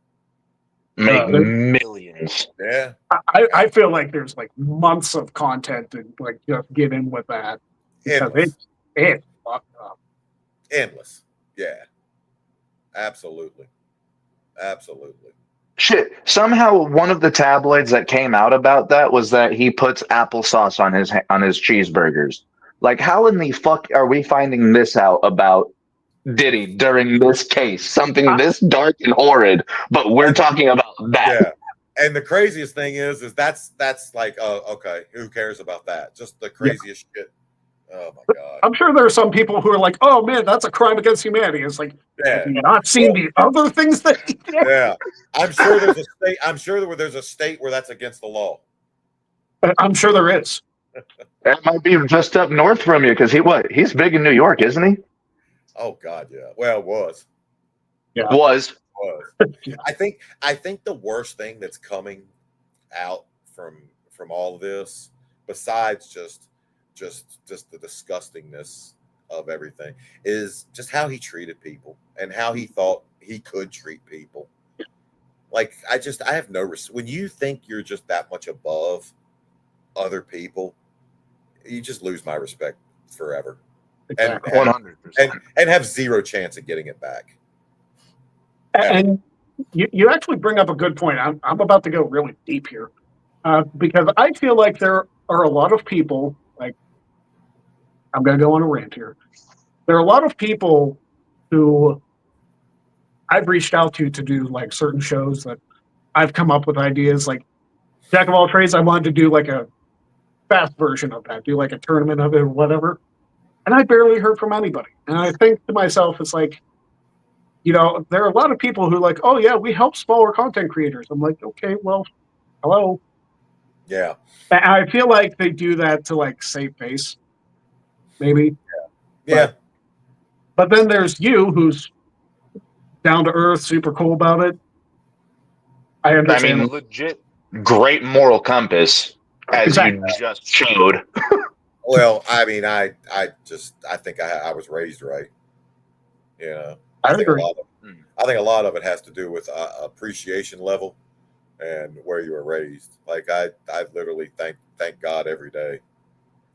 Make millions. Yeah. I feel like there's like months of content to like just get in with that because it's fucked up. Endless. Yeah. Absolutely. Absolutely. Shit. Somehow one of the tabloids that came out about that was that he puts applesauce on his cheeseburgers. Like, how in the fuck are we finding this out about Diddy during this case? Something this dark and horrid, but we're talking about that. Yeah. And the craziest thing is that's like, okay, who cares about that? Just the craziest shit. Oh my God. I'm sure there are some people who are like, "Oh man, that's a crime against humanity." It's like, have you not seen the other things that he did? Yeah. I'm sure there's a state. I'm sure there's a state where that's against the law. I'm sure there is. That might be just up north from you because he's big in New York, isn't he? Oh God, yeah. Well, it was. Yeah. Was. I think the worst thing that's coming out from all of this, besides just the disgustingness of everything, is just how he treated people and how he thought he could treat people. Like I have no when you think you're just that much above other people, you just lose my respect forever. Exactly. 100%. And have zero chance of getting it back. And you actually bring up a good point. I'm about to go really deep here because I feel like there are a lot of people, like, I'm going to go on a rant here. There are a lot of people who I've reached out to do like certain shows that I've come up with ideas like Jack of all trades. I wanted to do like a fast version of that, do like a tournament of it or whatever. And I barely heard from anybody. And I think to myself, it's like, you know, there are a lot of people who are like, oh yeah, we help smaller content creators. I'm like, okay, well, hello. Yeah. And I feel like they do that to like save face, maybe. Yeah. But then there's you who's down to earth, super cool about it. I understand. I mean, legit great moral compass, as you just showed. Well, I mean, I think I was raised right. You know, I think a lot of it has to do with appreciation level and where you were raised. Like I literally thank God every day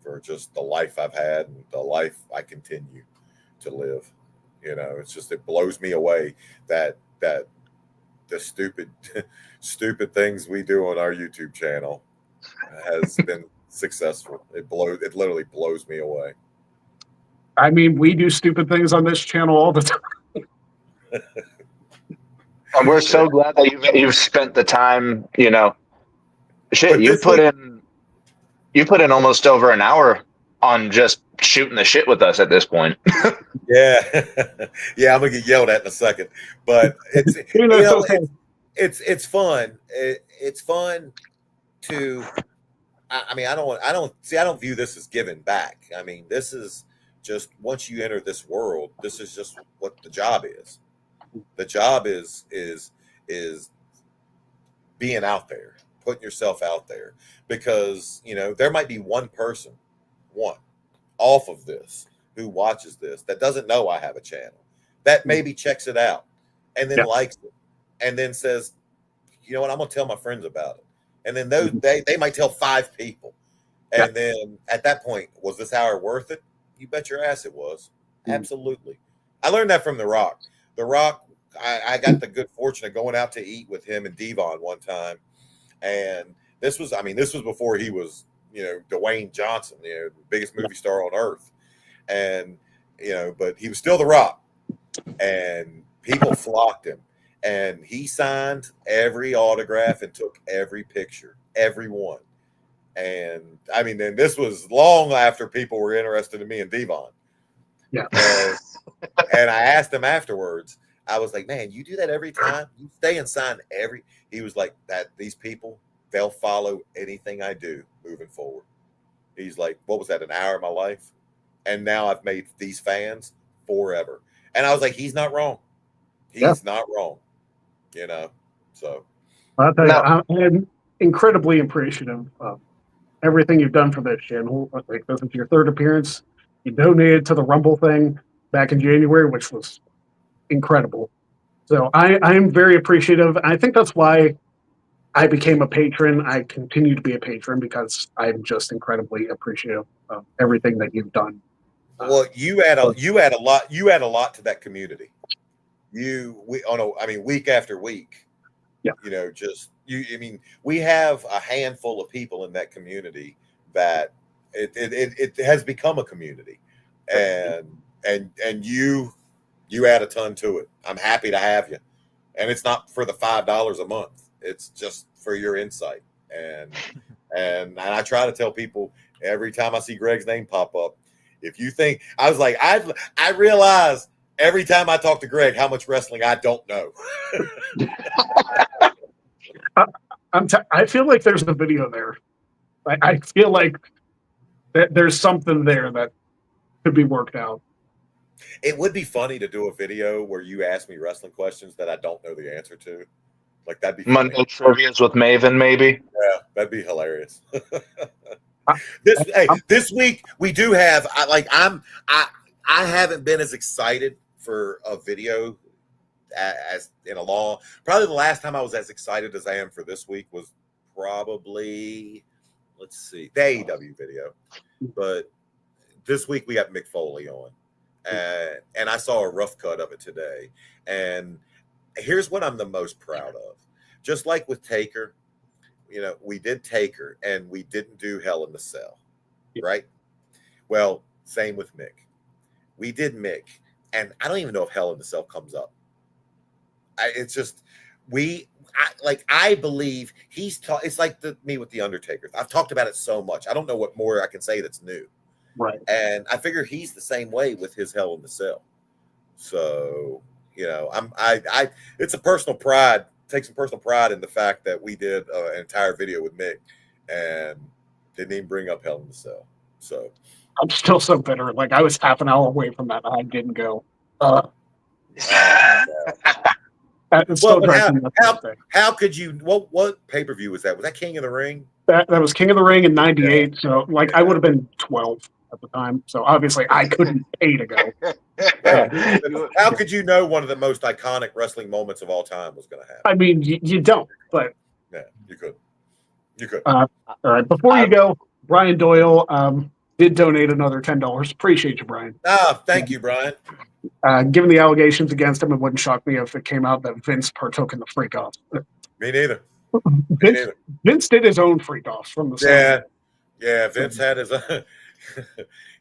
for just the life I've had and the life I continue to live. You know, it's just, it blows me away that the stupid things we do on our YouTube channel has been successful. It literally blows me away. I mean, we do stupid things on this channel all the time. And we're so glad that you've spent the time, you know. Shit, you put in almost over an hour on just shooting the shit with us at this point. Yeah. Yeah, I'm gonna get yelled at in a second. But it's it's fun. It's fun to I mean, I don't view this as giving back. I mean, this is just, once you enter this world, this is just what the job is. The job is being out there, putting yourself out there, because, you know, there might be one person, off of this, who watches this that doesn't know I have a channel, that maybe checks it out and then likes it and then says, you know what, I'm gonna tell my friends about it. And then they might tell 5 people. And then at that point, was this hour worth it? You bet your ass it was. Absolutely. I learned that from The Rock. The Rock, I got the good fortune of going out to eat with him and Devon one time. And This was before he was, Dwayne Johnson, the biggest movie star on earth. And, but he was still The Rock. And people flocked him. And he signed every autograph and took every picture, every one. And then this was long after people were interested in me and Devon. Yeah. And I asked him afterwards, I was like, man, you do that every time? You stay and sign every. He was like, these people, they'll follow anything I do moving forward. He's like, what was that, an hour of my life? And now I've made these fans forever. And I was like, he's not wrong. He's not wrong. So. I'll tell you, I'm incredibly appreciative of everything you've done for this channel. Like, this is your third appearance. You donated to the Rumble thing back in January, which was incredible. So I am very appreciative. I think that's why I became a patron. I continue to be a patron because I'm just incredibly appreciative of everything that you've done. Well, you add a lot to that community. Week after week. Yeah. We have a handful of people in that community that it has become a community, and you add a ton to it. I'm happy to have you, and it's not for the $5 a month. It's just for your insight, and I try to tell people every time I see Greg's name pop up. If you think I realize every time I talk to Greg how much wrestling I don't know. I feel like there's a video there. I feel like there's something there that could be worked out. It would be funny to do a video where you ask me wrestling questions that I don't know the answer to. Like, that'd be funny. Monday Trivias with Maven, maybe. Yeah, that'd be hilarious. This week we do have. I haven't been as excited for a video as in a long. Probably the last time I was as excited as I am for this week was probably, let's see, the AEW video. But this week we got Mick Foley on, and I saw a rough cut of it today. And here's what I'm the most proud of. Just like with Taker, we did Taker and we didn't do Hell in the Cell, right? Well, same with Mick. We did Mick, and I don't even know if Hell in the Cell comes up. I believe it's like me with The Undertaker. I've talked about it so much. I don't know what more I can say that's new. Right. And I figure he's the same way with his Hell in the Cell. So, it's a personal pride. Take some personal pride in the fact that we did an entire video with Mick and didn't even bring up Hell in the Cell. So I'm still so bitter. Like, I was half an hour away from that. I didn't go. How could you? What pay-per-view was that? Was that King of the Ring? That was King of the Ring in '98. So, I would have been 12 at the time. So obviously, I couldn't pay to go. How could you know one of the most iconic wrestling moments of all time was going to happen? I mean, you don't. But yeah, you could. You could. All right. Before you go, Brian Doyle did donate another $10. Appreciate you, Brian. Thank you, Brian. Given the allegations against him, it wouldn't shock me if it came out that Vince partook in the freak off. Me neither. Vince did his own freak off from the start. Yeah. Vince had his own.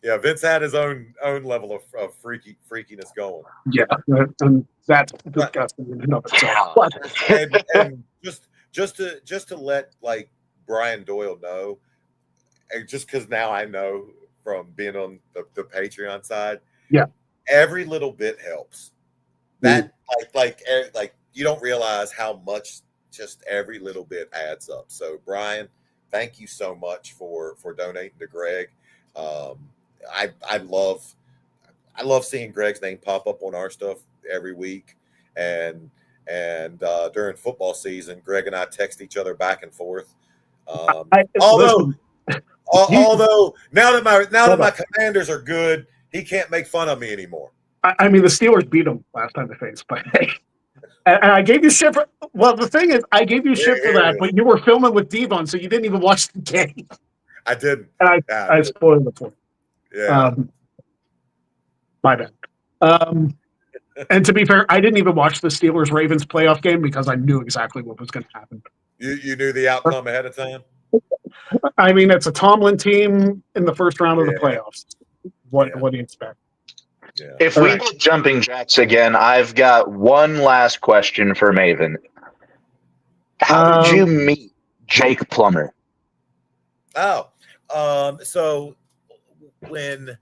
Yeah, Vince had his own level of freakiness going. Yeah, and that's disgusting in and of itself. And just to let Brian Doyle know, and just because now I know from being on the Patreon side. Yeah. Every little bit helps. That like you don't realize how much just every little bit adds up. So Brian, thank you so much for donating to Greg. I love seeing Greg's name pop up on our stuff every week, and during football season, Greg and I text each other back and forth. Although now that my Commanders are good, he can't make fun of me anymore. I mean, the Steelers beat him last time they faced, but and I gave you shit for. Well, the thing is, I gave you shit for that, but you were filming with Devon, so you didn't even watch the game. I didn't. And I spoiled it for you. Yeah. My bad. And to be fair, I didn't even watch the Steelers-Ravens playoff game because I knew exactly what was going to happen. You knew the outcome ahead of time. I mean, it's a Tomlin team in the first round of the Yeah. playoffs. What do you expect? Yeah. If All we right. get jumping jacks again, I've got one last question for Maven. How did you meet Jake Plummer? So when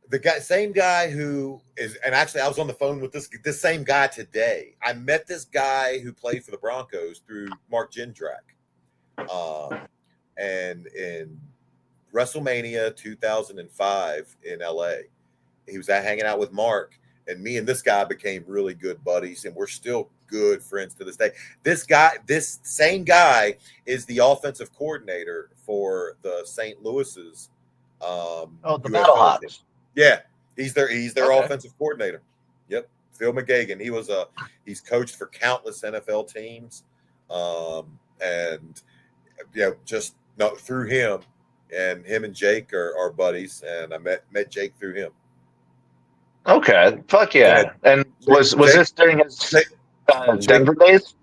the same guy who is, and actually I was on the phone with this same guy today. I met this guy who played for the Broncos through Mark Jindrak. And in WrestleMania 2005 in LA, he was hanging out with Mark, and me and this guy became really good buddies, and we're still good friends to this day. This same guy is the offensive coordinator for the St. Louis's The UFL team. Battlehawks. Yeah, he's their Okay. offensive coordinator. Yep, Phil McGagan. He's coached for countless NFL teams, and just through him, and him and Jake are buddies, and I met Jake through him. Okay, fuck yeah! And was this during his Denver days?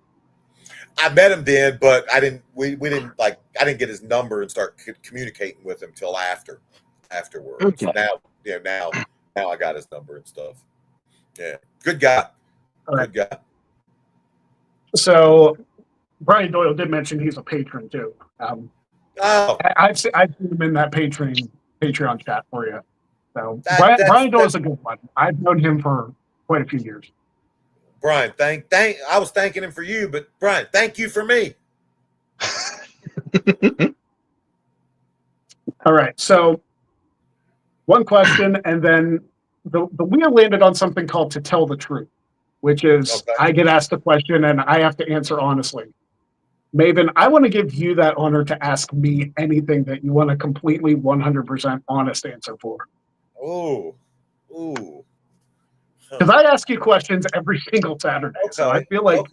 I met him then, but I didn't. We didn't I didn't get his number and start communicating with him till afterwards. Okay. Now I got his number and stuff. Yeah, good guy. Good guy. So Brian Doyle did mention he's a patron too. I've seen him in that Patreon chat for you. So Brian Doyle's a good one. I've known him for quite a few years. Brian, I was thanking him for you, but Brian, thank you for me. All right. So one question, and then the wheel landed on something called to tell the truth, which is I get asked a question and I have to answer honestly. Maven, I want to give you that honor to ask me anything that you want a completely 100% honest answer for. Ooh. Because I ask you questions every single Saturday, so I feel like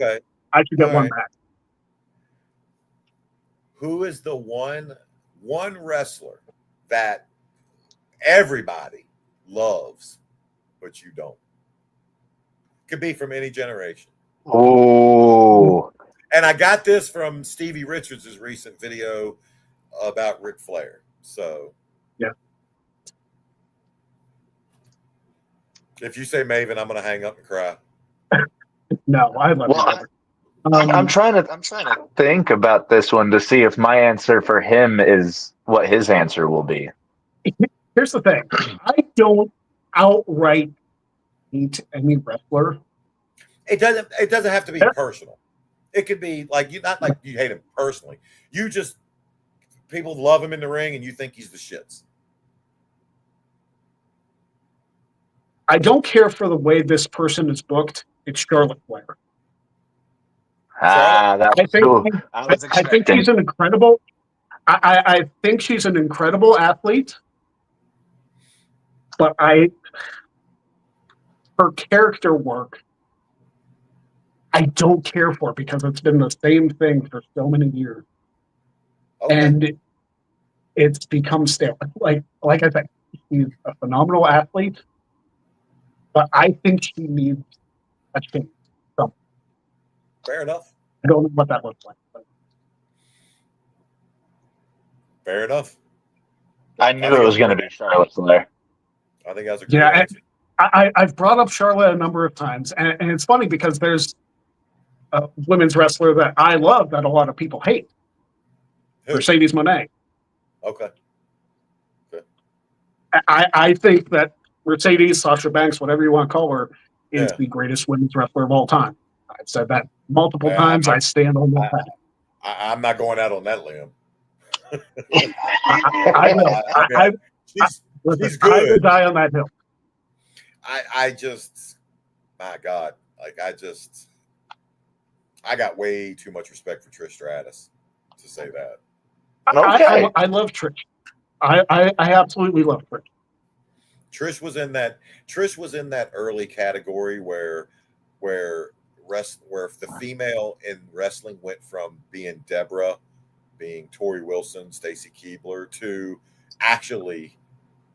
I should get one back. Who is the one wrestler that everybody loves, but you don't? Could be from any generation. Oh. And I got this from Stevie Richards' recent video about Ric Flair. So, yeah. If you say Maven, I'm going to hang up and cry. No, I love it. I'm trying to think about this one to see if my answer for him is what his answer will be. Here's the thing. I don't outright hate any wrestler. It doesn't have to be personal. It could be not like you hate him personally. You just, people love him in the ring and you think he's the shits. I don't care for the way this person is booked. It's Charlotte Flair. I think she's an incredible. I think she's an incredible athlete, but her character work, I don't care for because it's been the same thing for so many years, and it's become stale. Like I said, she's a phenomenal athlete, but I think she needs a change. So, fair enough. I don't know what that looks like. But. Fair enough. I knew it was going to be Charlotte Flair. I think that's a great answer. I've brought up Charlotte a number of times, and it's funny because there's a women's wrestler that I love that a lot of people hate. Who? Mercedes Moné. Okay. I think that Mercedes, Sasha Banks, whatever you want to call her, is the greatest women's wrestler of all time. I've said that multiple times. I stand on that fact. I'm not going out on that limb. She's good. I would die on that hill. I just, my God, I got way too much respect for Trish Stratus to say that. I love Trish. I absolutely love Trish. Trish was in that early category where the female in wrestling went from being Deborah, being Tori Wilson, Stacy Keibler, to actually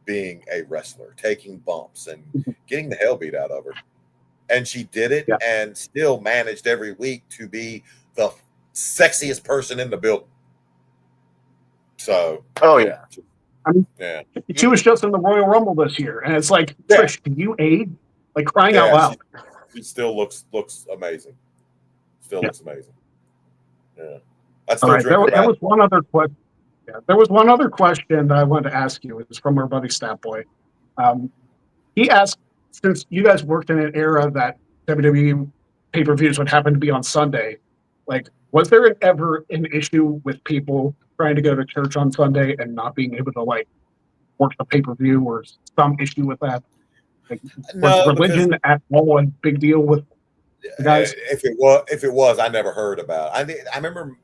being a wrestler, taking bumps and getting the hell beat out of her. And she did it and still managed every week to be the sexiest person in the building. So, Oh yeah. yeah, She was just in the Royal Rumble this year, and it's like, Yeah. Trish, can you aid? Like crying out yeah. loud. She still looks amazing. Still Yeah. looks amazing. Yeah, I All still right, drink her there was bath. one other question. Yeah, there was one other question that I wanted to ask you. It's from our buddy Statboy. He asked, since you guys worked in an era that WWE pay-per-views would happen to be on Sunday, like, was there ever an issue with people trying to go to church on Sunday and not being able to like work the pay-per-view, or some issue with that? Like, was No, because religion at all a big deal with the guys? if it was, I never heard about it. I remember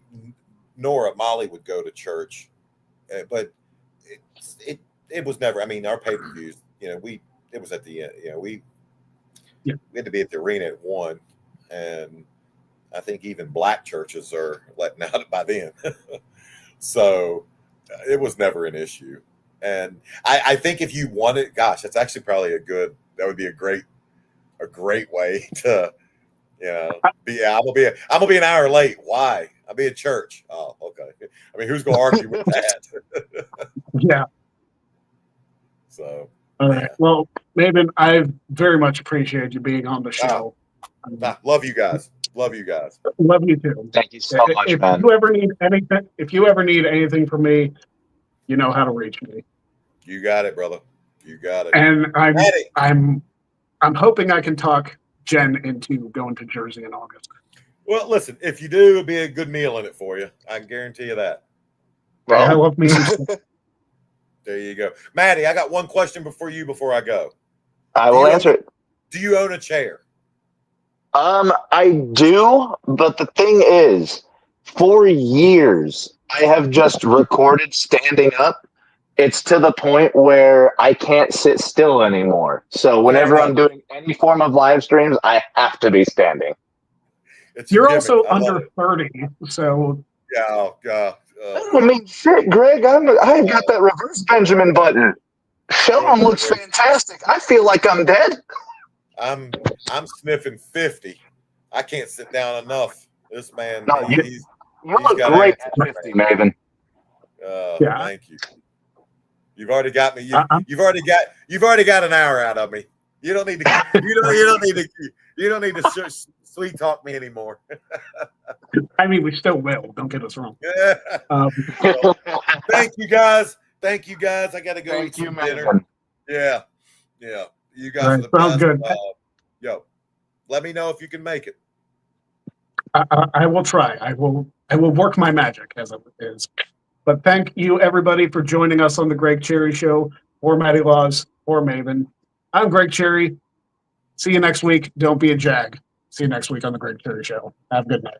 Nora Molly would go to church, but it was never. I mean, our pay per views, it was at the end. We had to be at the arena at 1, and I think even black churches are letting out by then. So it was never an issue. And I think if you wanted, gosh, that's actually probably that would be a great way to, I'm gonna be an hour late. Why? I'll be at church. Oh, okay. I mean, who's gonna argue with that? Yeah. So, all right. Well, Maven, I very much appreciate you being on the show. Love you guys. Love you guys. Love you too. Thank you so much, If man. you ever need anything from me, you know how to reach me. You got it, brother. You got it. And I'm hoping I can talk Jen into going to Jersey in August. Well, listen, if you do, it'll be a good meal in it for you. I can guarantee you that. I love me some stuff. There you go. Maddie, I got one question before I go. I will answer it. Do you own a chair? I do, but the thing is, for years, I have just recorded standing up. It's to the point where I can't sit still anymore. So whenever I'm doing any form of live streams, I have to be standing. You're also under 30, so yeah. I mean, shit, Greg, I've got that reverse Benjamin button. Sean looks fantastic. I feel like I'm dead. I'm sniffing 50. I can't sit down enough. This man, no, you look great at 50, Maven. Thank you. You've already got me. You've already got an hour out of me. You don't need to. You don't need to sweet talk me anymore. I mean, we still will. Don't get us wrong. Thank you guys. I got to go eat some dinner. Man. Yeah. You guys are the sounds best. good. Let me know if you can make it. I will try. I will work my magic, as it is. But thank you, everybody, for joining us on the Greg Cherry Show, or Matty Laws, or Maven. I'm Greg Cherry. See you next week. Don't be a jag. See you next week on the Greg Cherry Show. Have a good night.